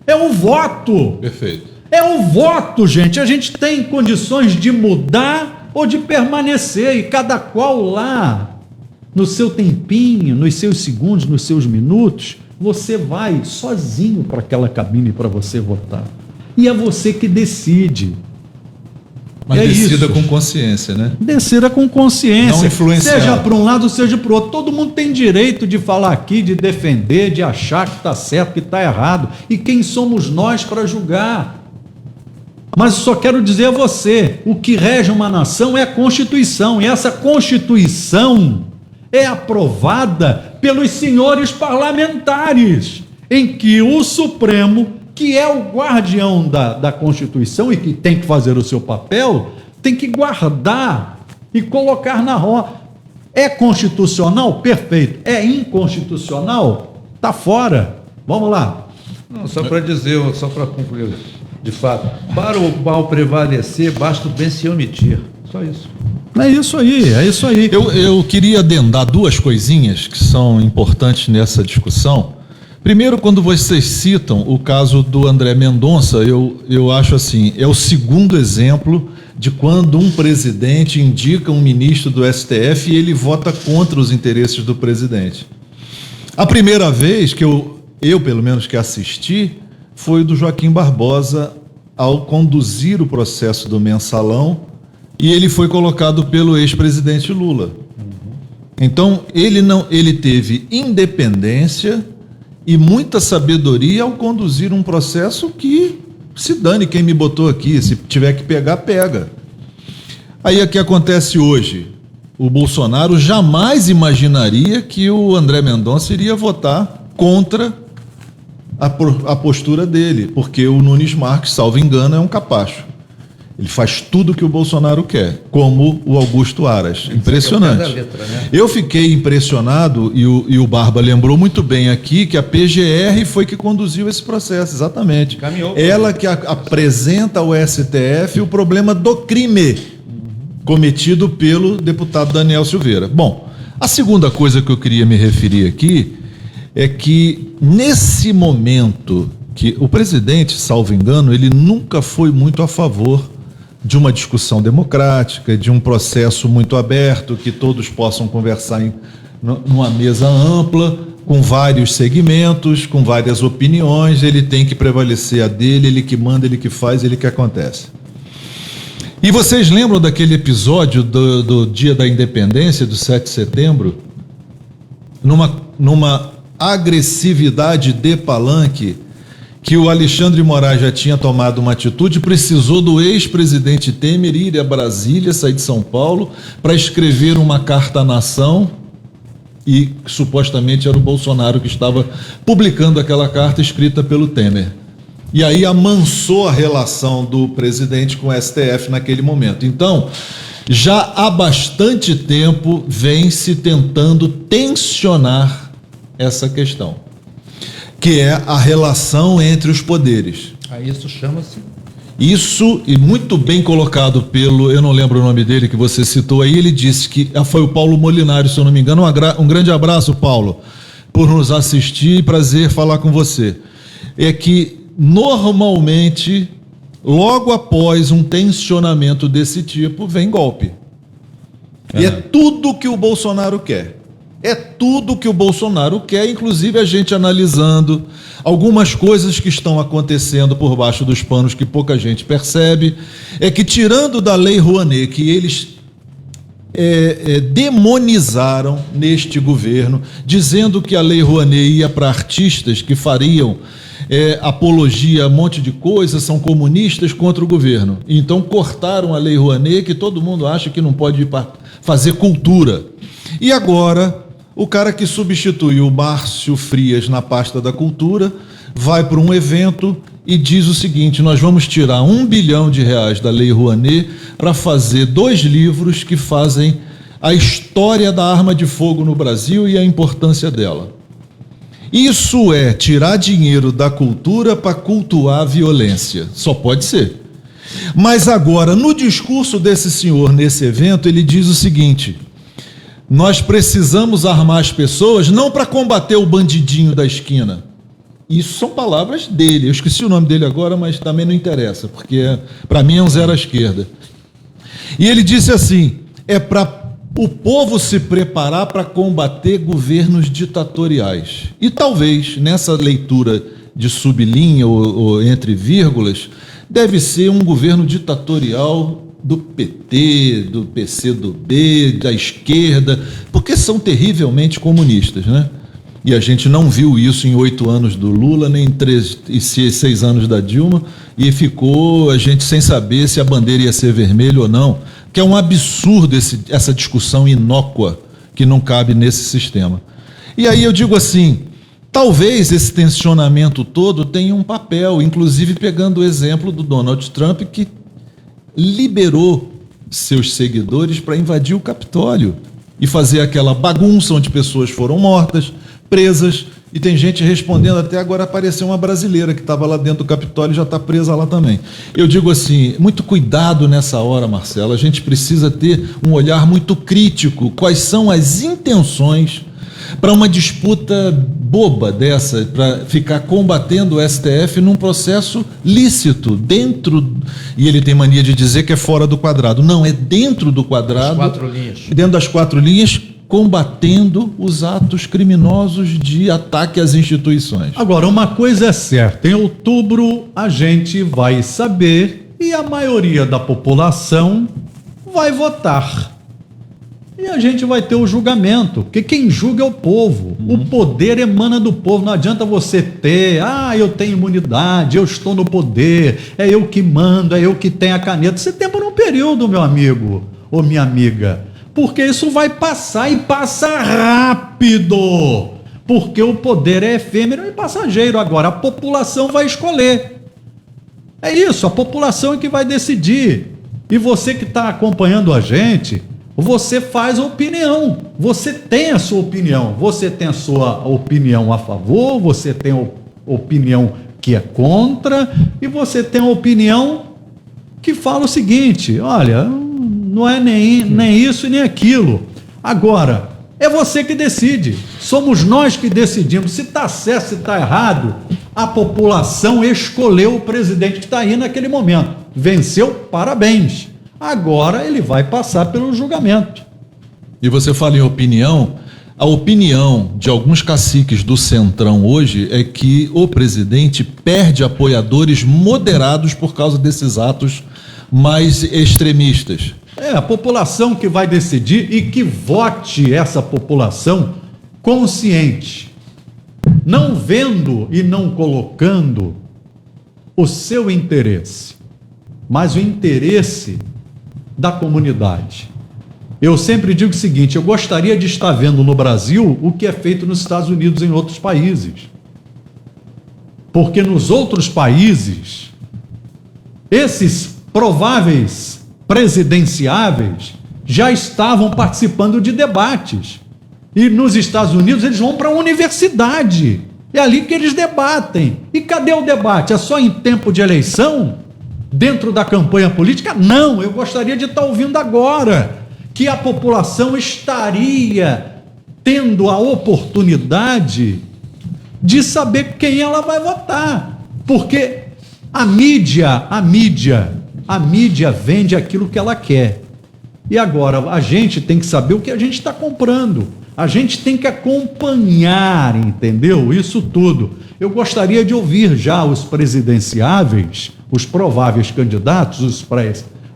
É o voto. Perfeito. É o voto, gente. A gente tem condições de mudar ou de permanecer, e cada qual lá, no seu tempinho, nos seus segundos, nos seus minutos, você vai sozinho para aquela cabine para você votar. E é você que decide. Mas decida com consciência, né? Decida com consciência. Não influenciar. Seja para um lado, seja para o outro. Todo mundo tem direito de falar aqui, de defender, de achar que está certo, que está errado. E quem somos nós para julgar? Mas eu só quero dizer a você, o que rege uma nação é a Constituição. E essa Constituição é aprovada pelos senhores parlamentares, em que o Supremo, que é o guardião da Constituição e que tem que fazer o seu papel, tem que guardar e colocar na roda. É constitucional? Perfeito. É inconstitucional? Tá fora. Vamos lá. Não, só para dizer, só para concluir, de fato, para o mal prevalecer, basta o bem se omitir. Só isso. É isso aí, é isso aí. Eu queria adendar duas coisinhas que são importantes nessa discussão. Primeiro, quando vocês citam o caso do André Mendonça, eu acho assim, é o segundo exemplo de quando um presidente indica um ministro do STF e ele vota contra os interesses do presidente. A primeira vez que eu pelo menos que assisti, foi do Joaquim Barbosa ao conduzir o processo do Mensalão, e ele foi colocado pelo ex-presidente Lula. Então, ele teve independência e muita sabedoria ao conduzir um processo que se dane quem me botou aqui, se tiver que pegar, pega. Aí o que acontece hoje? O Bolsonaro jamais imaginaria que o André Mendonça iria votar contra a postura dele, porque o Nunes Marques, salvo engano, é um capacho. Ele faz tudo o que o Bolsonaro quer, como o Augusto Aras. Impressionante. Eu fiquei impressionado, e o Barba lembrou muito bem aqui, que a PGR foi que conduziu esse processo, exatamente. Ela que apresenta ao STF o problema do crime cometido pelo deputado Daniel Silveira. Bom, a segunda coisa que eu queria me referir aqui é que, nesse momento, que o presidente, salvo engano, ele nunca foi muito a favor de uma discussão democrática, de um processo muito aberto, que todos possam conversar numa mesa ampla, com vários segmentos, com várias opiniões. Ele tem que prevalecer a dele, ele que manda, ele que faz, ele que acontece. E vocês lembram daquele episódio do Dia da Independência, do 7 de setembro? Numa agressividade de palanque, que o Alexandre de Moraes já tinha tomado uma atitude, precisou do ex-presidente Temer ir a Brasília, sair de São Paulo, para escrever uma carta à nação, e supostamente era o Bolsonaro que estava publicando aquela carta escrita pelo Temer. E aí amansou a relação do presidente com o STF naquele momento. Então, já há bastante tempo vem se tentando tensionar essa questão, que é a relação entre os poderes. Aí isso chama-se... Isso, e muito bem colocado pelo, eu não lembro o nome dele que você citou aí, ele disse que foi o Paulo Molinari, se eu não me engano. Um grande abraço, Paulo, por nos assistir, prazer falar com você. É que, normalmente, logo após um tensionamento desse tipo, vem golpe. E é tudo que o Bolsonaro quer. É tudo que o Bolsonaro quer, inclusive a gente analisando algumas coisas que estão acontecendo por baixo dos panos que pouca gente percebe, é que, tirando da Lei Rouanet, que eles demonizaram neste governo, dizendo que a Lei Rouanet ia para artistas que fariam apologia a um monte de coisas, são comunistas contra o governo. Então cortaram a Lei Rouanet, que todo mundo acha que não pode ir para fazer cultura. E agora, o cara que substitui o Márcio Frias na pasta da cultura vai para um evento e diz o seguinte: nós vamos tirar R$1 bilhão da Lei Rouanet para fazer 2 livros que fazem a história da arma de fogo no Brasil e a importância dela. Isso é tirar dinheiro da cultura para cultuar a violência. Só pode ser. Mas agora, no discurso desse senhor nesse evento, ele diz o seguinte: nós precisamos armar as pessoas não para combater o bandidinho da esquina. Isso são palavras dele. Eu esqueci o nome dele agora, mas também não interessa, porque para mim é um zero à esquerda. E ele disse assim: é para o povo se preparar para combater governos ditatoriais. E talvez, nessa leitura de sublinha ou entre vírgulas, deve ser um governo ditatorial do PT, do PCdoB, da esquerda, porque são terrivelmente comunistas, né? E a gente não viu isso em 8 anos do Lula, nem em 6 anos da Dilma, e ficou a gente sem saber se a bandeira ia ser vermelha ou não, que é um absurdo essa discussão inócua que não cabe nesse sistema. E aí eu digo assim, talvez esse tensionamento todo tenha um papel, inclusive pegando o exemplo do Donald Trump, que liberou seus seguidores para invadir o Capitólio. e fazer aquela bagunça onde pessoas foram mortas, presas, e tem gente respondendo. Até agora apareceu uma brasileira que estava lá dentro do Capitólio e já está presa lá também. Eu digo assim, muito cuidado nessa hora, Marcelo, a gente precisa ter um olhar muito crítico, quais são as intenções para uma disputa boba dessa, para ficar combatendo o STF num processo lícito, dentro, e ele tem mania de dizer que é fora do quadrado. Não, é dentro do quadrado, As 4 linhas. dentro das 4 linhas, combatendo os atos criminosos de ataque às instituições. Agora, uma coisa é certa, em outubro a gente vai saber e a maioria da população vai votar. E a gente vai ter o julgamento, porque quem julga é o povo. O poder emana do povo. Não adianta você ter, eu tenho imunidade, eu estou no poder, é eu que mando, é eu que tenho a caneta. Você tem por um período, meu amigo ou minha amiga, porque isso vai passar e passa rápido, porque o poder é efêmero e passageiro. Agora a população vai escolher. É isso, a população é que vai decidir. E você que está acompanhando a gente, você faz a opinião, você tem a sua opinião, você tem a sua opinião a favor, você tem a opinião que é contra, e você tem a opinião que fala o seguinte: olha, não é nem isso e nem aquilo. Agora, é você que decide, somos nós que decidimos se está certo, se está errado. A população escolheu o presidente que está aí naquele momento, venceu, parabéns. Agora ele vai passar pelo julgamento. E você fala em opinião, a opinião de alguns caciques do Centrão hoje é que o presidente perde apoiadores moderados por causa desses atos mais extremistas. É a população que vai decidir, e que vote essa população consciente, não vendo e não colocando o seu interesse, mas o interesse da comunidade. Eu sempre digo o seguinte: eu gostaria de estar vendo no Brasil o que é feito nos Estados Unidos e em outros países. Porque nos outros países, esses prováveis presidenciáveis já estavam participando de debates. E nos Estados Unidos eles vão para a universidade. É ali que eles debatem. E cadê o debate? É só em tempo de eleição? Dentro da campanha política? Não, eu gostaria de estar ouvindo agora que a população estaria tendo a oportunidade de saber quem ela vai votar. Porque a mídia vende aquilo que ela quer. E agora a gente tem que saber o que a gente está comprando. A gente tem que acompanhar, entendeu? Isso tudo. Eu gostaria de ouvir já os presidenciáveis, os prováveis candidatos,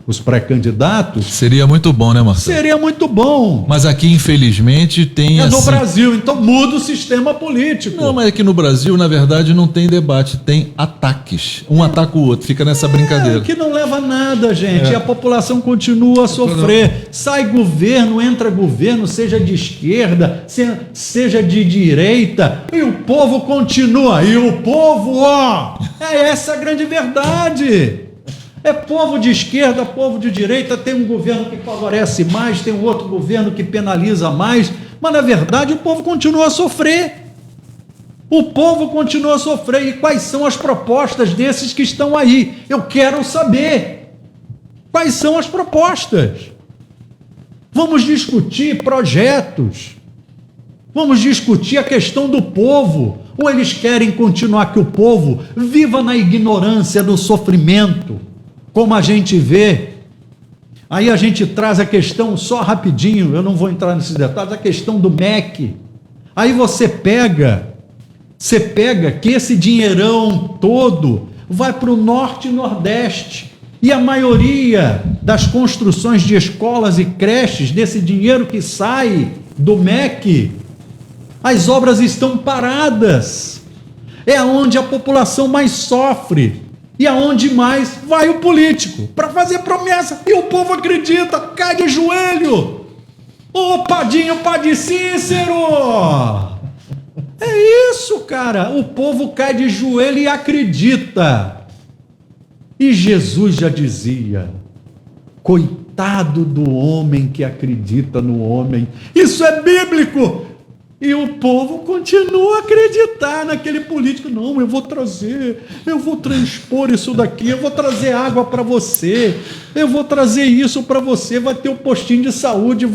os pré-candidatos. Seria muito bom, né, Marcelo? Seria muito bom. Mas aqui, infelizmente, tem É no Brasil, então muda o sistema político. Não, mas aqui no Brasil, na verdade, não tem debate, tem ataques. Um ataca o outro, fica nessa brincadeira. Que não leva a nada, gente. E a população continua a sofrer. Sai governo, entra governo, seja de esquerda, seja de direita, e o povo continua. E o povo, é essa a grande verdade. É povo de esquerda, povo de direita, tem um governo que favorece mais, tem um outro governo que penaliza mais, mas na verdade o povo continua a sofrer. O povo continua a sofrer. E quais são as propostas desses que estão aí? Eu quero saber. Quais são as propostas? Vamos discutir projetos. Vamos discutir a questão do povo. Ou eles querem continuar que o povo viva na ignorância, no sofrimento, como a gente vê. Aí a gente traz a questão, só rapidinho, eu não vou entrar nesses detalhes, a questão do MEC. Aí você pega que esse dinheirão todo vai para o Norte e Nordeste, e a maioria das construções de escolas e creches, desse dinheiro que sai do MEC, as obras estão paradas. É onde a população mais sofre. E aonde mais vai o político para fazer promessa, e o povo acredita, cai de joelho. Ô Padinho, Padre Cícero! É isso, cara. O povo cai de joelho e acredita. E Jesus já dizia: Coitado do homem que acredita no homem. Isso é bíblico. E o povo continua a acreditar naquele político. Não, eu vou transpor isso daqui, eu vou trazer água para você, eu vou trazer isso para você, vai ter o postinho de saúde,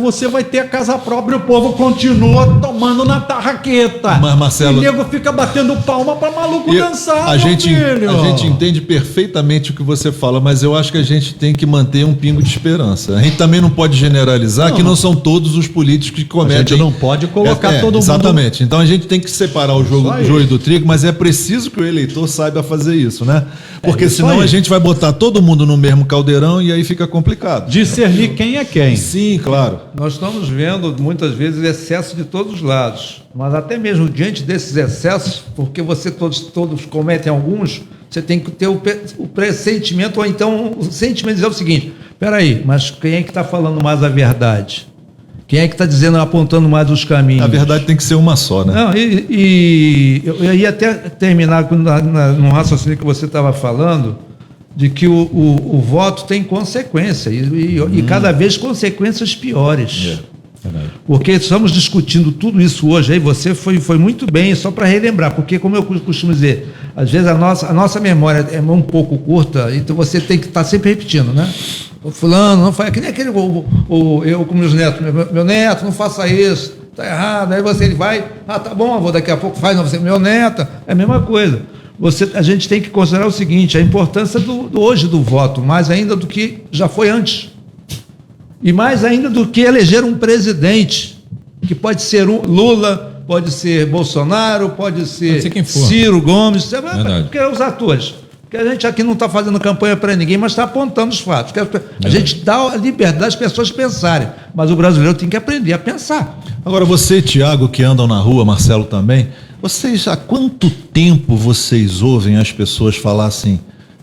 você vai ter a casa própria. E o povo continua tomando na tarraqueta. Mas, Marcelo, e o nego fica batendo palma para maluco dançar, a gente filho. entende perfeitamente o que você fala, mas eu acho que a gente tem que manter um pingo de esperança. A gente também não pode generalizar que não são todos os políticos que cometem. A gente não pode colocar todo mundo. Exatamente. Então a gente tem que separar o joio do trigo, mas é preciso que o eleitor saiba fazer isso, né? Porque senão a gente vai botar todo mundo no mesmo caldeirão e aí fica complicado. Discernir quem é quem. Sim, claro. Nós estamos vendo muitas vezes excesso de todos os lados, mas até mesmo diante desses excessos, porque todos cometem alguns, você tem que ter o pressentimento, ou então o sentimento de dizer o seguinte: peraí, mas quem é que está falando mais a verdade? Quem é que está dizendo, apontando mais os caminhos? A verdade tem que ser uma só, né? Não, eu ia até terminar no raciocínio que você estava falando, de que o voto tem consequência, e cada vez consequências piores. Verdade. Porque estamos discutindo tudo isso hoje, aí você foi muito bem, só para relembrar, porque como eu costumo dizer, às vezes a nossa memória é um pouco curta, então você tem que estar sempre repetindo, né? O fulano não faz, que nem aquele, eu com meus netos, meu neto, não faça isso, tá errado, aí ele vai, tá bom, avô, daqui a pouco faz, não, você, meu neto, é a mesma coisa. A gente tem que considerar o seguinte: a importância hoje do voto, mais ainda do que já foi antes. E mais ainda do que eleger um presidente, que pode ser Lula, pode ser Bolsonaro, pode ser quem for. Ciro Gomes, Verdade. porque os atores. Porque a gente aqui não está fazendo campanha para ninguém, mas está apontando os fatos. A gente dá a liberdade às pessoas pensarem, mas o brasileiro tem que aprender a pensar. Agora você, Tiago, que andam na rua, Marcelo também, há quanto tempo vocês ouvem as pessoas falar assim: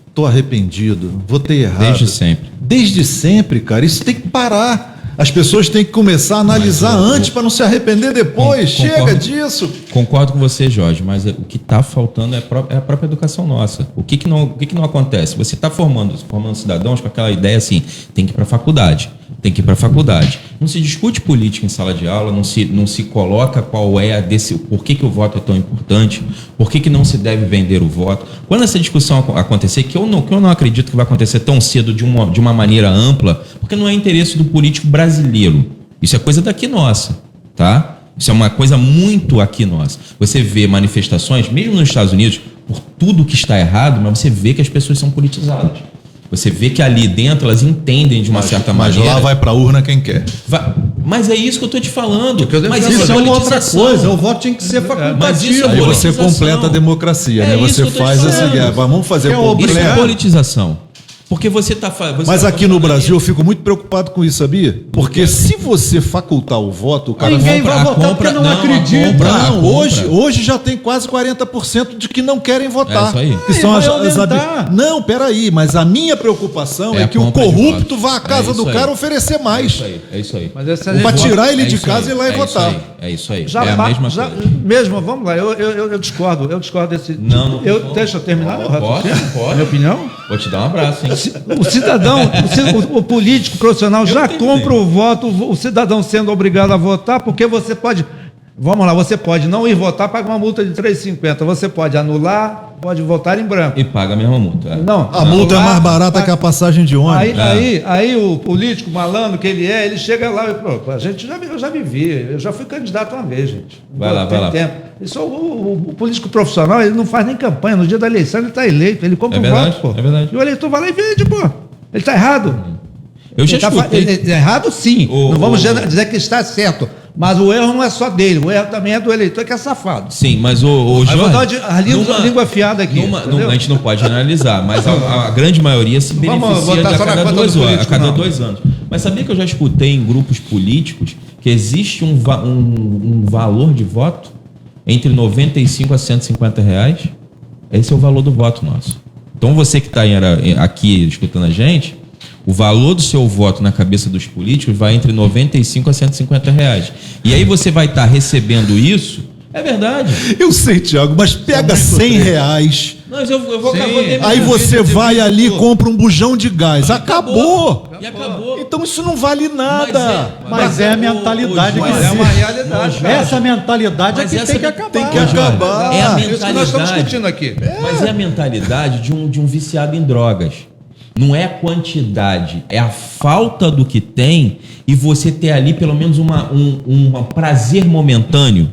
estou arrependido, votei errado? Desde sempre. Desde sempre, cara. Isso tem que parar. As pessoas têm que começar a analisar antes para não se arrepender depois. Chega disso. Concordo com você, Jorge, mas o que está faltando é a própria educação nossa. O que não acontece? Você está formando cidadãos com aquela ideia assim: tem que ir para a faculdade. Tem que ir para a faculdade. Não se discute política em sala de aula, não se coloca qual é por que o voto é tão importante, por que não se deve vender o voto. Quando essa discussão acontecer, que eu não acredito que vai acontecer tão cedo de uma maneira ampla, porque não é interesse do político brasileiro. Isso é coisa daqui nossa, tá? Isso é uma coisa muito aqui nossa. Você vê manifestações, mesmo nos Estados Unidos, por tudo que está errado, mas você vê que as pessoas são politizadas. Você vê que ali dentro elas entendem de uma certa maneira. Mas lá vai para a urna quem quer. Mas é isso que eu estou te falando. Mas isso é uma outra coisa. O voto tinha que ser facultativo. Aí você completa a democracia, né? Você faz essa guerra. Vamos fazer isso é politização. Porque você está fazendo. Mas aqui no Brasil eu fico muito preocupado com isso, sabia? Porque se você facultar o voto, o cara ninguém vai votar porque não acredita. Hoje já tem quase 40% de que não querem votar. É isso aí. Que são Não, peraí, mas a minha preocupação é que o corrupto vá à casa do cara oferecer mais. É isso aí. Para tirar ele de casa e ir lá e votar. É isso aí. É a mesma coisa. Mesmo, vamos lá, eu discordo desse. Não. Deixa eu terminar meu raciocínio. Pode. Minha opinião? Vou te dar um abraço, hein? O cidadão, o político profissional já compra o voto, o cidadão sendo obrigado a votar, porque você pode, vamos lá, você pode não ir votar, paga uma multa de R$3,50, você pode anular, pode votar em branco. E paga a mesma multa. Não, a multa é mais barata que a passagem de ônibus. Aí o político malandro que ele chega lá e pô, eu já vivi, eu já fui candidato uma vez, gente. Vai lá. Isso, o político profissional, ele não faz nem campanha, no dia da eleição ele está eleito, ele compra voto, pô. É verdade. E o eleitor vai lá e vende, pô. Ele está errado. Eu já escutei. Ele é errado, sim. Não vamos dizer que está certo. Mas o erro não é só dele, o erro também é do eleitor, que é safado. Sim, mas o Jorge, vou dar a língua afiada aqui. A gente não pode generalizar, mas a grande maioria se beneficia a cada 2 anos. Mas sabia que eu já escutei em grupos políticos que existe um valor de voto entre 95 a 150 reais? Esse é o valor do voto nosso. Então você que está aqui escutando a gente, o valor do seu voto na cabeça dos políticos vai entre 95 a 150 reais. E aí você vai estar recebendo isso. É verdade. Eu sei, Tiago, mas pega 100 reais Mas eu vou Sim. acabar. Aí você vai ali e compra um bujão de gás. Acabou! E acabou. Então isso não vale nada. Mas é a mentalidade Mas que é uma realidade. cara. Essa mentalidade Mas é que essa tem que acabar. tem que acabar. É a Isso que nós estamos mentalidade. discutindo aqui. Mas é a mentalidade de um viciado em drogas. Não é a quantidade, é a falta do que tem e você ter ali pelo menos um prazer momentâneo.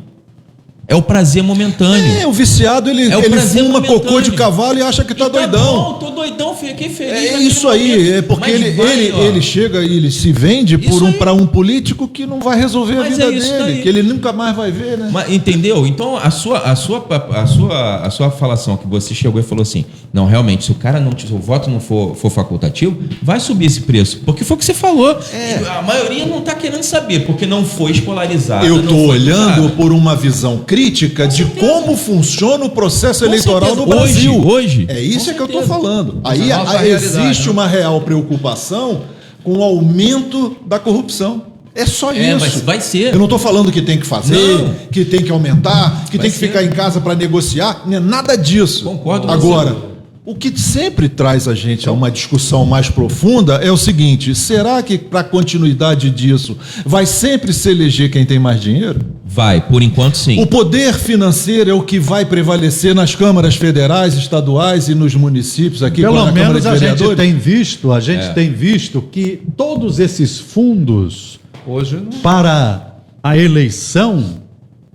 É o prazer momentâneo. O viciado, ele É o prazer fuma momentâneo. cocô de cavalo e acha que tá doidão. Bom, tô doidão, fiquei feliz. É naquele isso aí, momento. é porque Mas vai, ó. ele chega e ele se vende Isso aí. para um político que não vai resolver a Mas vida é isso dele, daí. que ele nunca mais vai ver, né? Mas, entendeu? Então a sua falação que você chegou e falou assim: não, realmente, se o cara não, se o voto não for facultativo, vai subir esse preço. Porque foi o que você falou. E a maioria não está querendo saber, porque não foi escolarizada. Eu não estou foi olhando educada. por uma visão crítica de como funciona o processo Com eleitoral certeza. no Brasil. Hoje. É isso Com que eu estou certeza. falando. Essa Aí é a nossa realidade, existe né? uma real preocupação com o aumento da corrupção. É só isso. Mas vai ser. Eu não estou falando que tem que fazer, Não. que tem que aumentar, que Vai tem que ser. ficar em casa para negociar. Não é nada disso. Concordo com Agora, você. o que sempre traz a gente a uma discussão mais profunda é o seguinte: será que para a continuidade disso vai sempre se eleger quem tem mais dinheiro? Vai, por enquanto sim. O poder financeiro é o que vai prevalecer nas câmaras federais, estaduais e nos municípios aqui, Pelo na Câmara menos de a gente Vereadores? tem visto que todos esses fundos Hoje não. para a eleição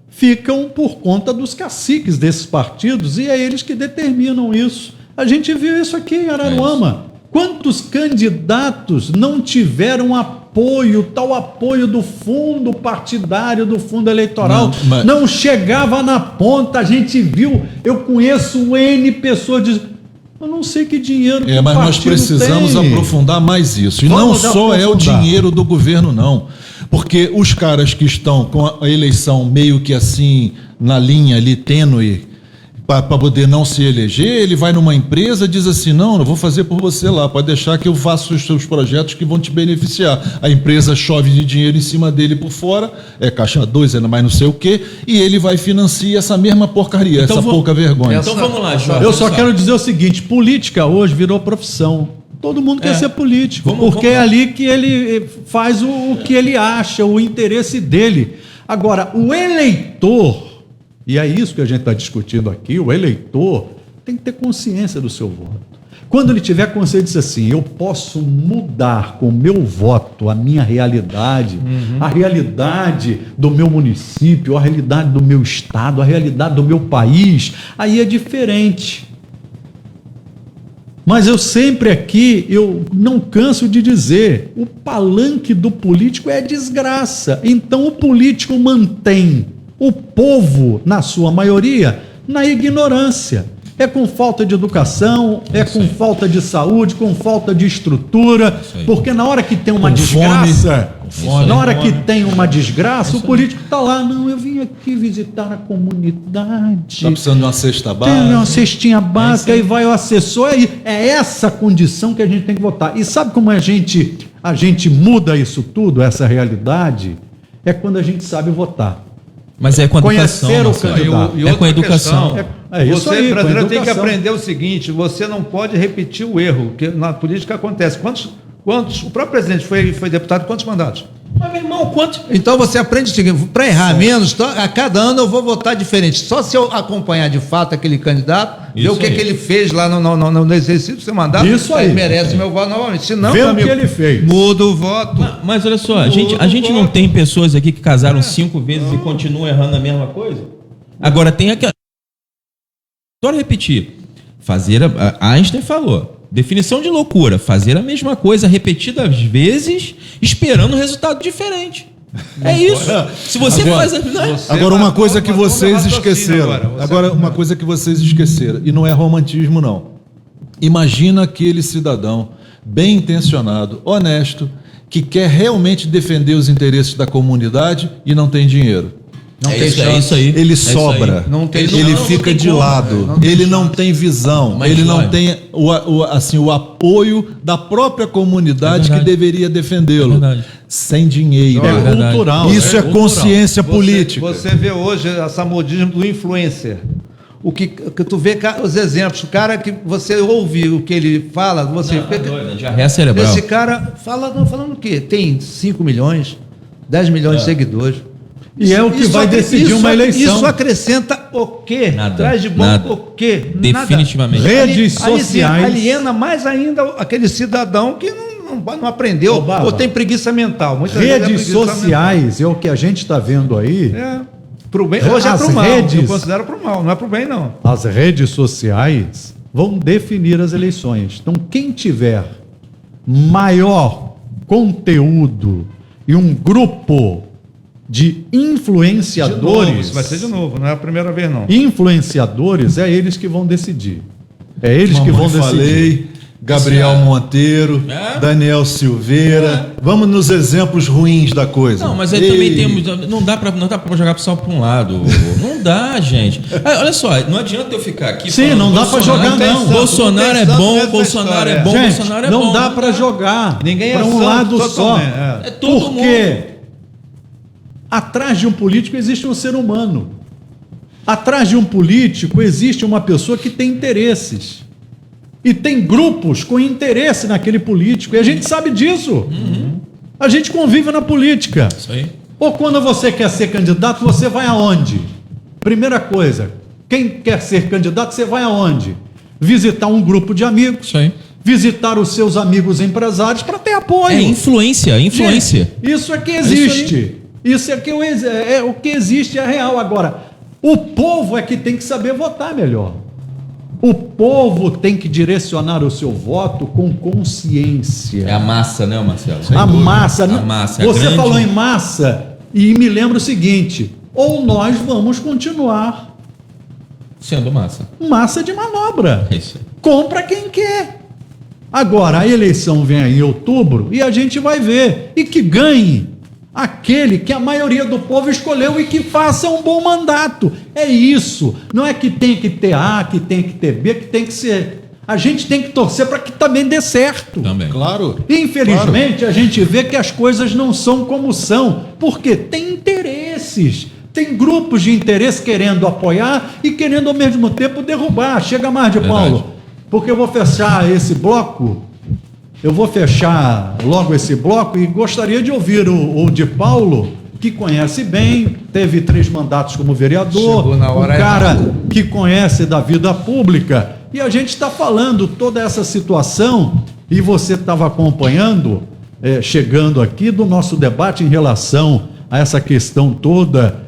ficam por conta dos caciques desses partidos e é eles que determinam isso. A gente viu isso aqui em Araruama. Quantos candidatos não tiveram apoio, tal apoio do fundo partidário, do fundo eleitoral? Não chegava na ponta, a gente viu, eu conheço N pessoas dizendo, eu não sei que dinheiro que o Mas nós partido precisamos tem. aprofundar mais isso. E Vamos não só é o aprofundar. dinheiro do governo, não. Porque os caras que estão com a eleição meio que assim, na linha ali, tênue, para poder não se eleger, ele vai numa empresa e diz assim: não, eu vou fazer por você lá, pode deixar que eu faça os seus projetos que vão te beneficiar. A empresa chove de dinheiro em cima dele por fora, é caixa 2, é mais não sei o quê, e ele vai financiar essa mesma porcaria, Então essa pouca vergonha. Então vamos lá, Jorge. Eu só quero dizer o seguinte: política hoje virou profissão. Todo mundo quer ser político, porque é ali que ele faz o que ele acha, o interesse dele. Agora, o eleitor, e é isso que a gente está discutindo aqui, o eleitor tem que ter consciência do seu voto. Quando ele tiver consciência assim, eu posso mudar com o meu voto a minha realidade, a realidade do meu município, a realidade do meu estado, a realidade do meu país, aí é diferente. Mas eu sempre aqui, eu não canso de dizer, o palanque do político é desgraça. Então o político mantém o povo, na sua maioria, na ignorância. É com falta de educação, é com falta de saúde, com falta de estrutura, porque na hora que tem uma desgraça, na hora que tem uma desgraça, o político está lá, não, eu vim aqui visitar a comunidade. Está precisando de uma cesta Tem básica. uma cestinha básica, aí vai o assessor, é essa condição que a gente tem que votar. E sabe como a gente muda isso tudo, essa realidade? É quando a gente sabe votar. Mas é com a educação. Conhecer o Marcelo. candidato. E É com a outra educação. questão, É isso você, aí, com a brasileiro, tem que educação. aprender o seguinte: você não pode repetir o erro, que na política acontece. Quantos o próprio presidente foi deputado, quantos mandatos? Mas, meu irmão, quanto? Então você aprende o seguinte: para errar menos, a cada ano eu vou votar diferente. Só se eu acompanhar de fato aquele candidato, ver Isso o que, aí. que ele fez lá no exercício do seu mandato, Isso aí. ele merece meu voto novamente. Se não, Vê meu o que amigo, ele fez. muda o voto. Mas olha só, a gente não tem pessoas aqui que casaram 5 vezes e continuam errando a mesma coisa? Agora tem aquela. Só repetir. Einstein falou. Definição de loucura: fazer a mesma coisa repetidas vezes, esperando um resultado diferente. É isso. Se você Agora- faz. Agora, uma coisa que matou meu vocês raciocínio esqueceram. agora. Agora, uma coisa que vocês esqueceram, e não é romantismo, não. Imagina aquele cidadão bem intencionado, honesto, que quer realmente defender os interesses da comunidade e não tem dinheiro. Não tem É chance. isso aí. Ele É isso sobra, aí. Não tem- ele não fica tem de como, lado, não tem ele não tem visão, Mas, ele não olha, tem o apoio da própria comunidade É que verdade. deveria defendê-lo. É verdade. Sem dinheiro. É verdade. cultural. Isso é cultural. consciência política. Você vê hoje essa modismo do influencer. que tu vê os exemplos, o cara que você ouve o que ele fala, você diarreia cerebral. esse cara falando o quê? Tem 5 milhões, 10 milhões de seguidores. E é o que vai decidir uma eleição. Isso acrescenta o quê? Nada. Traz de bom Nada. o quê? Definitivamente. Nada. Redes sociais. Aliena mais ainda aquele cidadão que não aprendeu Ô, Barba, ou tem preguiça mental. Muitas vezes é Redes preguiça sociais é o que a gente está vendo aí. mental. Pro bem, hoje é As pro mal. redes- Eu considero pro mal, não é pro bem, não. As redes sociais vão definir as eleições. Então, quem tiver maior conteúdo e um grupo de influenciadores, Isso vai ser de novo, não é a primeira vez, não. influenciadores, é eles que vão decidir. É eles que vão Mamãe decidir. Falei, Gabriel Monteiro, É? Daniel Silveira. Vamos nos exemplos ruins da coisa. Não, mas aí Ei, também temos. Não dá pra jogar só pra um lado. Não dá, gente. Olha só, não adianta eu ficar aqui. Sim, falando, não dá pra Bolsonaro- jogar, não. Bolsonaro é Não tem bom, santo Bolsonaro nessa é bom, história. Gente, Bolsonaro é não bom. dá para jogar Ninguém é para um santo lado só. totalmente, É todo Porque atrás de um político existe um ser humano. Atrás de um político existe uma pessoa que tem interesses. E tem grupos com interesse naquele político. E a gente sabe disso. A gente convive na política. Isso aí. Ou quando você quer ser candidato, você vai aonde? Primeira coisa, quem quer ser candidato, você vai aonde? Visitar um grupo de amigos. Isso aí. Visitar os seus amigos empresários para ter apoio. É influência. Gente, isso é que existe. Isso é o que existe, é real. Agora, o povo é que tem que saber votar melhor. O povo tem que direcionar o seu voto com consciência. É a massa, né, Marcelo? A massa. A massa. Você grande... falou em massa e me lembra o seguinte: ou nós vamos continuar Sendo massa. massa de manobra. É isso. Compra quem quer. Agora, a eleição vem aí em outubro e a gente vai ver. E que ganhe aquele que a maioria do povo escolheu e que faça um bom mandato. É isso. Não é que tem que ter A, que tem que ter B, que tem que ser. A gente tem que torcer para que também dê certo. Também. Claro. Infelizmente, a gente vê que as coisas não são como são, porque tem interesses. Tem grupos de interesse querendo apoiar e querendo ao mesmo tempo derrubar. Chega mais de Verdade. Paulo, porque eu vou fechar esse bloco. Eu vou fechar logo esse bloco e gostaria de ouvir o de Paulo, que conhece bem, teve 3 mandatos como vereador, Chegou na hora um cara que conhece da vida pública. E a gente está falando toda essa situação, e você estava acompanhando, chegando aqui, do nosso debate em relação a essa questão toda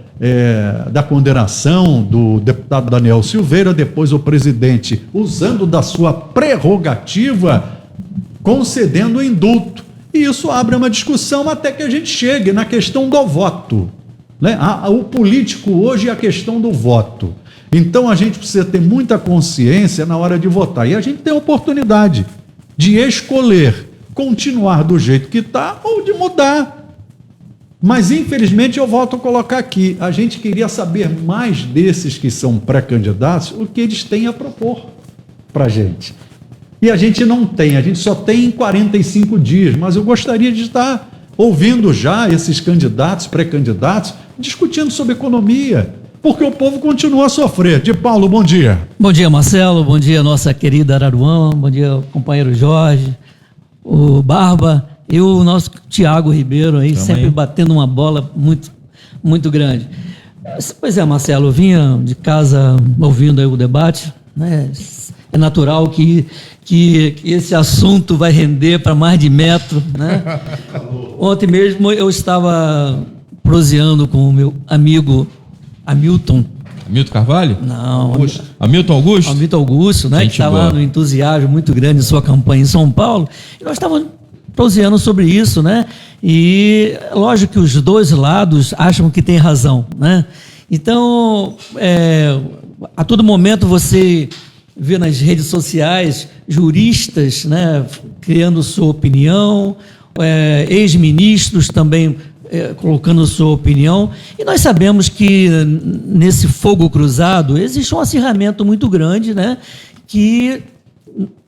da condenação do deputado Daniel Silveira, depois o presidente, usando da sua prerrogativa, concedendo o indulto. E isso abre uma discussão até que a gente chegue na questão do voto. Né? O político hoje é a questão do voto. Então a gente precisa ter muita consciência na hora de votar. E a gente tem a oportunidade de escolher continuar do jeito que está ou de mudar. Mas infelizmente eu volto a colocar aqui. A gente queria saber mais desses que são pré-candidatos, o que eles têm a propor para a gente. E a gente não tem, a gente só tem em 45 dias, mas eu gostaria de estar ouvindo já esses candidatos, pré-candidatos, discutindo sobre economia, porque o povo continua a sofrer. De Paulo, bom dia. Bom dia, Marcelo, bom dia, nossa querida Araruama, bom dia, companheiro Jorge, o Barba e o nosso Tiago Ribeiro aí, sempre batendo uma bola muito, muito grande. Pois é, Marcelo, eu vinha de casa ouvindo aí o debate, né? É natural que esse assunto vai render para mais de metro, né? Ontem mesmo eu estava proseando com o meu amigo Hamilton. Hamilton Carvalho? Não, Hamilton Augusto? Hamilton Augusto, né? Gente Que está boa. lá no entusiasmo muito grande em sua campanha em São Paulo. E nós estávamos proseando sobre isso, né? E lógico que os dois lados acham que tem razão, né? Então, a todo momento você vê nas redes sociais juristas, né, criando sua opinião, ex-ministros também colocando sua opinião, e nós sabemos que nesse fogo cruzado existe um acirramento muito grande, né, que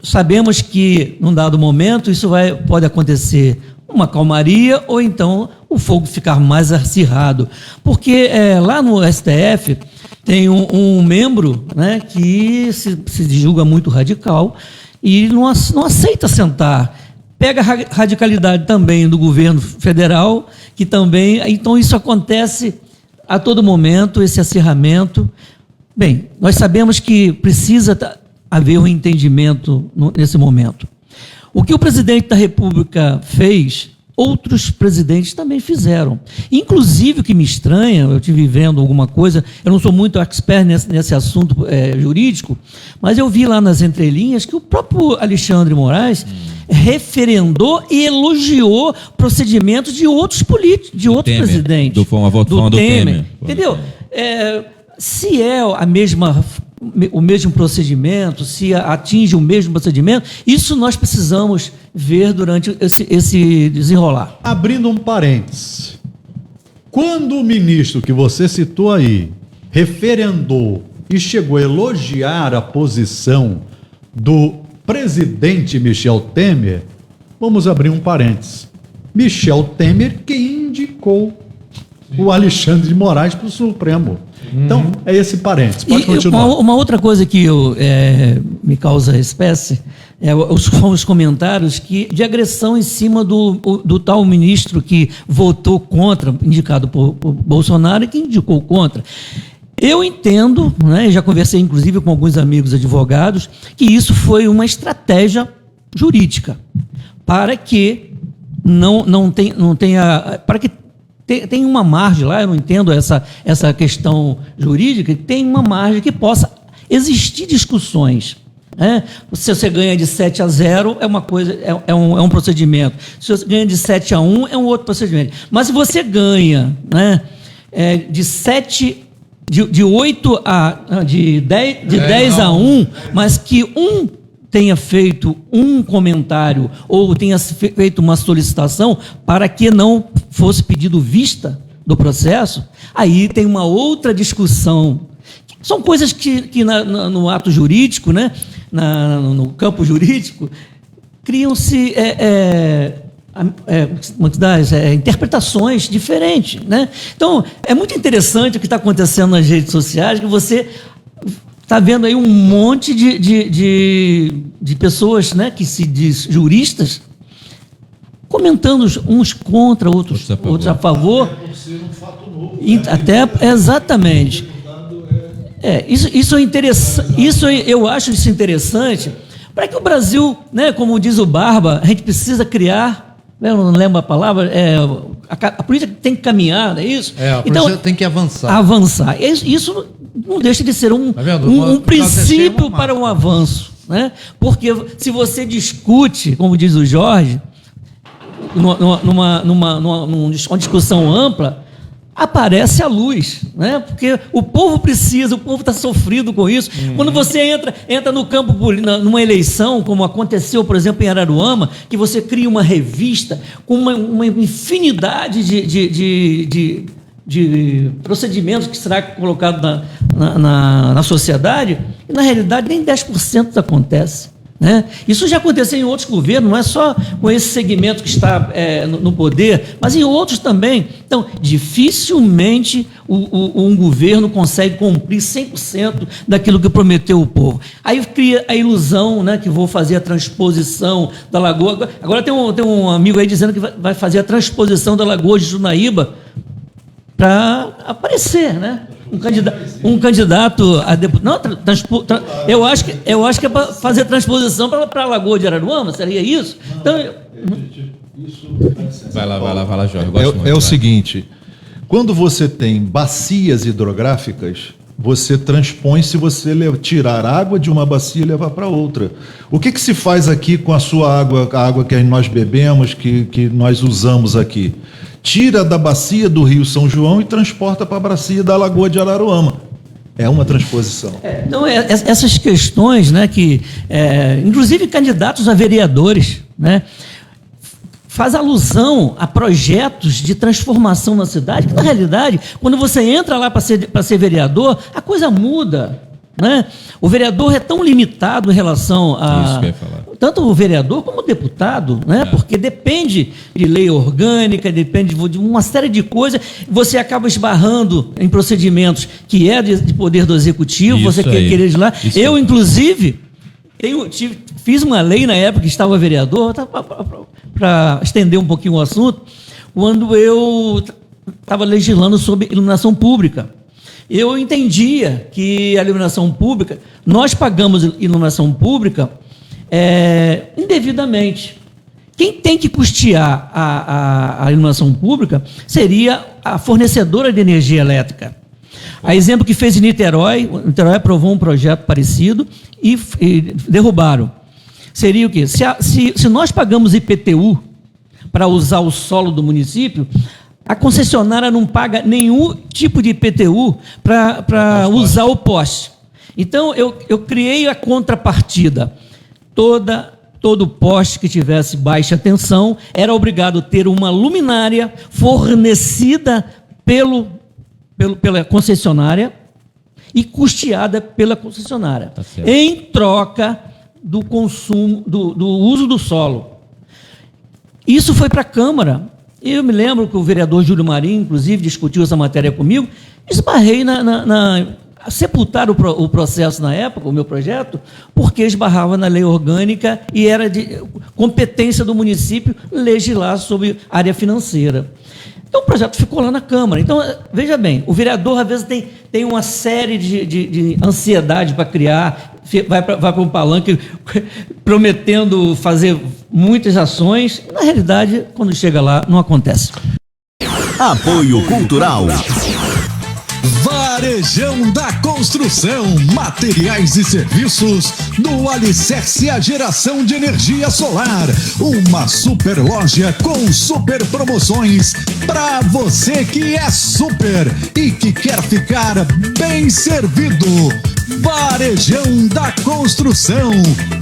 sabemos que num dado momento isso pode acontecer uma calmaria ou então o fogo ficar mais acirrado, porque lá no STF Tem um membro, né, que se julga muito radical e não aceita sentar. Pega a radicalidade também do governo federal, que também... Então, isso acontece a todo momento, esse acirramento. Bem, nós sabemos que precisa haver um entendimento nesse momento. O que o presidente da República fez, outros presidentes também fizeram. Inclusive, o que me estranha, eu estive vendo alguma coisa, eu não sou muito expert nesse assunto jurídico, mas eu vi lá nas entrelinhas que o próprio Alexandre Moraes referendou e elogiou procedimentos de outros políticos, de outros Temer, presidentes. do Temer. Entendeu? Se é o mesmo procedimento, se atinge o mesmo procedimento, isso nós precisamos ver durante esse desenrolar. Abrindo um parênteses, quando o ministro que você citou aí referendou e chegou a elogiar a posição do presidente Michel Temer, vamos abrir um parênteses. Michel Temer que indicou o Alexandre de Moraes para o Supremo. Então, é esse parênteses. Pode continuar. Uma outra coisa que me causa espécie são os comentários de agressão em cima do tal ministro que votou contra, indicado por Bolsonaro, e que indicou contra. Eu entendo, né, já conversei inclusive com alguns amigos advogados, que isso foi uma estratégia jurídica para que não tenha, para que tem uma margem lá, eu não entendo essa questão jurídica, tem uma margem que possa existir discussões. Né? Se você ganha de 7-0, é uma coisa, é um procedimento. Se você ganha de 7-1, é um outro procedimento. Mas se você ganha, né, de 10 a 1, mas que tenha feito um comentário ou tenha feito uma solicitação para que não fosse pedido vista do processo, aí tem uma outra discussão. São coisas que no ato jurídico, né, no campo jurídico, criam-se interpretações diferentes. Né? Então, é muito interessante o que está acontecendo nas redes sociais, que você está vendo aí um monte de pessoas, né, que se diz juristas, comentando uns contra, outros a favor. Até, exatamente. Isso é interessante. Eu acho isso interessante, para que o Brasil, né, como diz o Barba, a gente precisa criar, eu não lembro a palavra, a política tem que caminhar, não é isso? A política tem que avançar. Avançar. Isso não deixa de ser um princípio para um avanço. Né? Porque se você discute, como diz o Jorge, numa discussão ampla, aparece a luz, né? Porque o povo precisa, o povo está sofrido com isso. Quando você entra no campo, numa eleição, como aconteceu, por exemplo, em Araruama, que você cria uma revista com uma infinidade de procedimentos que será colocado na sociedade, e na realidade nem 10% acontece. Né? Isso já aconteceu em outros governos, não é só com esse segmento que está no poder, mas em outros também. Então, dificilmente um governo consegue cumprir 100% daquilo que prometeu o povo. Aí cria a ilusão, né, que vou fazer a transposição da Lagoa. Agora tem um amigo aí dizendo que vai fazer a transposição da Lagoa de Junaíba para aparecer, né? Um candidato a deputado. Eu acho que é para fazer transposição para a Lagoa de Araruama, seria isso? Então, vai lá, Jorge. É o seguinte: quando você tem bacias hidrográficas, você transpõe se você tirar água de uma bacia e levar para outra. O que se faz aqui com a sua água, a água que nós bebemos, que nós usamos aqui? Tira da bacia do Rio São João e transporta para a bacia da Lagoa de Araruama. É uma transposição. Então, essas questões, né, que, inclusive candidatos a vereadores, né, faz alusão a projetos de transformação na cidade, que na realidade, quando você entra lá para ser vereador, a coisa muda. Né? O vereador é tão limitado em relação a... Isso que eu ia falar. tanto o vereador como o deputado, né? Porque depende de lei orgânica, depende de uma série de coisas. Você acaba esbarrando em procedimentos que é de poder do executivo, Isso você aí. querer legislar. Isso Eu, aí. inclusive, fiz uma lei na época que estava vereador, para estender um pouquinho o assunto, quando eu estava legislando sobre iluminação pública. Eu entendia que a iluminação pública, nós pagamos iluminação pública indevidamente. Quem tem que custear a iluminação pública seria a fornecedora de energia elétrica. A exemplo que fez em Niterói aprovou um projeto parecido e derrubaram. Seria o quê? Se nós pagamos IPTU para usar o solo do município, a concessionária não paga nenhum tipo de IPTU para usar o poste. Então, eu criei a contrapartida. Todo poste que tivesse baixa tensão era obrigado a ter uma luminária fornecida pela concessionária e custeada pela concessionária, Tá certo. em troca do consumo, do uso do solo. Isso foi para a Câmara. Eu me lembro que o vereador Júlio Marinho, inclusive, discutiu essa matéria comigo. Esbarrei sepultar o processo na época, o meu projeto, porque esbarrava na lei orgânica e era de competência do município legislar sobre área financeira. Então o projeto ficou lá na Câmara. Então, veja bem, o vereador às vezes tem uma série de ansiedade para criar, vai para um palanque prometendo fazer muitas ações, e na realidade, quando chega lá, não acontece. Apoio Cultural. Varejão da Construção, materiais e serviços do alicerce à geração de energia solar. Uma super loja com super promoções para você que é super e que quer ficar bem servido. Varejão da Construção,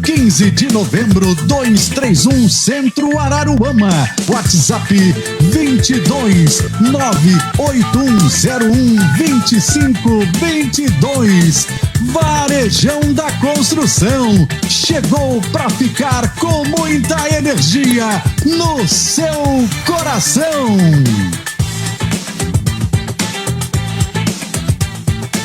15 de novembro, 231 Centro Araruama. WhatsApp 22 98101 2522. Varejão da Construção chegou para ficar com muita energia no seu coração.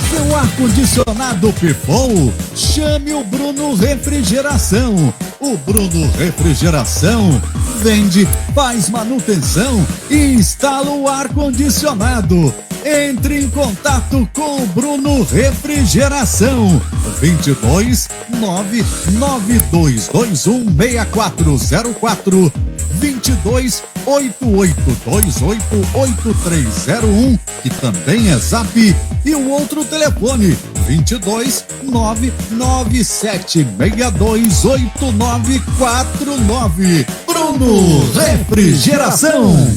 Seu ar-condicionado pifou? Chame o Bruno Refrigeração. O Bruno Refrigeração vende, faz manutenção e instala o ar-condicionado. Entre em contato com o Bruno Refrigeração. 22 99221 6404 22 88288301, que também é Zap, e o outro telefone 22 997628949. Bruno Refrigeração.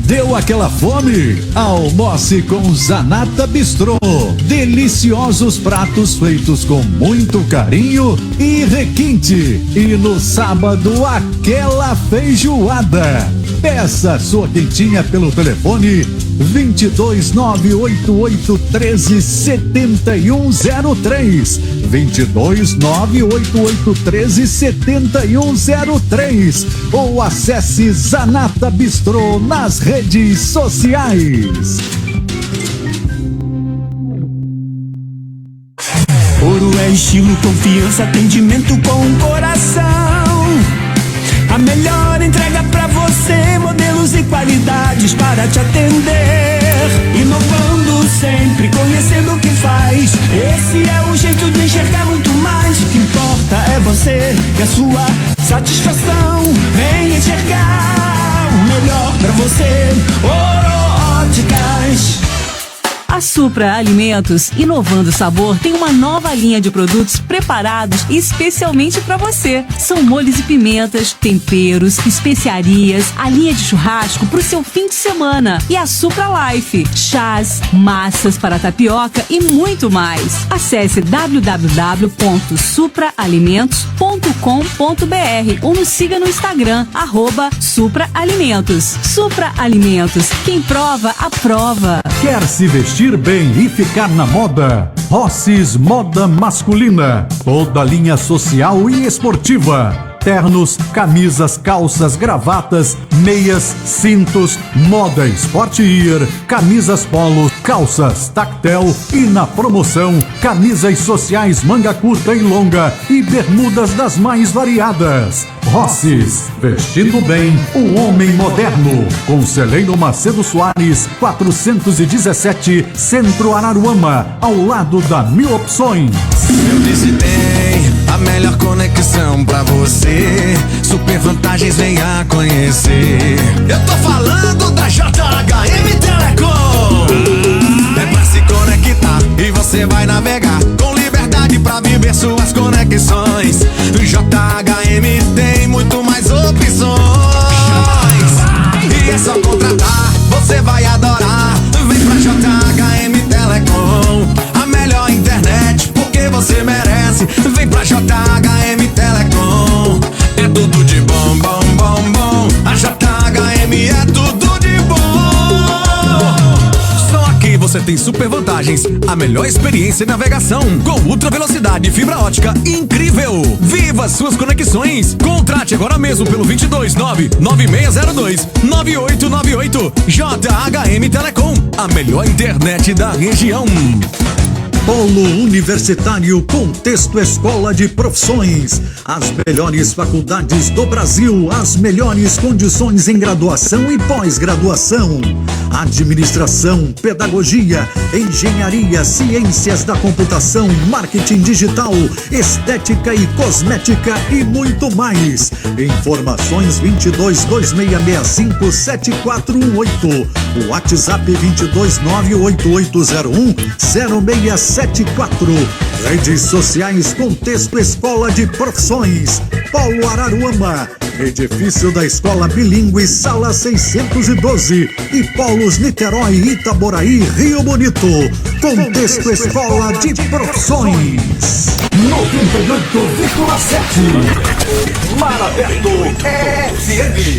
Deu aquela fome? Almoce com Zanata Bistrô. Deliciosos pratos feitos com muito carinho e requinte. E no sábado, aquela feijoada. Peça sua quentinha pelo telefone 22 98813 7103. 22 98813 7103. Ou acesse Zanata Bistrô nas redes sociais. Ouro é estilo, confiança, atendimento com coração. A melhor entrega pra você, modelos e qualidades para te atender. Inovando sempre, conhecendo o que faz. Esse é o jeito de enxergar muito mais. O que importa é você e a sua satisfação. Vem enxergar o melhor pra você. Ouro Óticas. A Supra Alimentos, inovando o sabor, tem uma nova linha de produtos preparados especialmente para você. São molhos e pimentas, temperos, especiarias, a linha de churrasco para o seu fim de semana. E a Supra Life, chás, massas para tapioca e muito mais. Acesse www.supraalimentos.com.br ou nos siga no Instagram, @Supra Alimentos. Supra Alimentos, quem prova, aprova. Quer se vestir bem e ficar na moda? Rossis Moda Masculina. Toda linha social e esportiva. ternos, camisas, calças, gravatas, meias, cintos, moda Sportwear, camisas polo, calças tactel e na promoção, camisas sociais manga curta e longa e bermudas das mais variadas. Rossis, vestindo bem o homem moderno. Conselheiro Macedo Soares, 417, Centro Araruama, ao lado da Mil Opções. Eu disse tem a melhor conexão pra você. Super vantagens, venha conhecer. Eu tô falando da JHM Telecom. É pra se conectar e você vai navegar com liberdade pra viver suas conexões. JHM tem muito mais opções. E é só contratar, você vai adorar. Vem pra JHM Telecom, a melhor internet, porque você merece. Vem pra JHM Telecom, é tudo de bom, bom, bom, bom. A JHM é tudo de bom. Só aqui você tem super vantagens, a melhor experiência em navegação, com ultra velocidade e fibra ótica incrível. Viva suas conexões. Contrate agora mesmo pelo 229-9602-9898. JHM Telecom, a melhor internet da região. Polo Universitário Contexto Escola de Profissões. As melhores faculdades do Brasil, as melhores condições em graduação e pós-graduação. Administração, pedagogia, engenharia, ciências da computação, marketing digital, estética e cosmética e muito mais. Informações 22-2665-7418. WhatsApp 2298801-0674. Redes sociais Contexto Escola de Profissões. Polo Araruama, edifício da Escola Bilíngue, sala 612. E Polos Niterói, Itaboraí, Rio Bonito. Contexto Escola de Profissões. 98,7. Mar Aberto FM.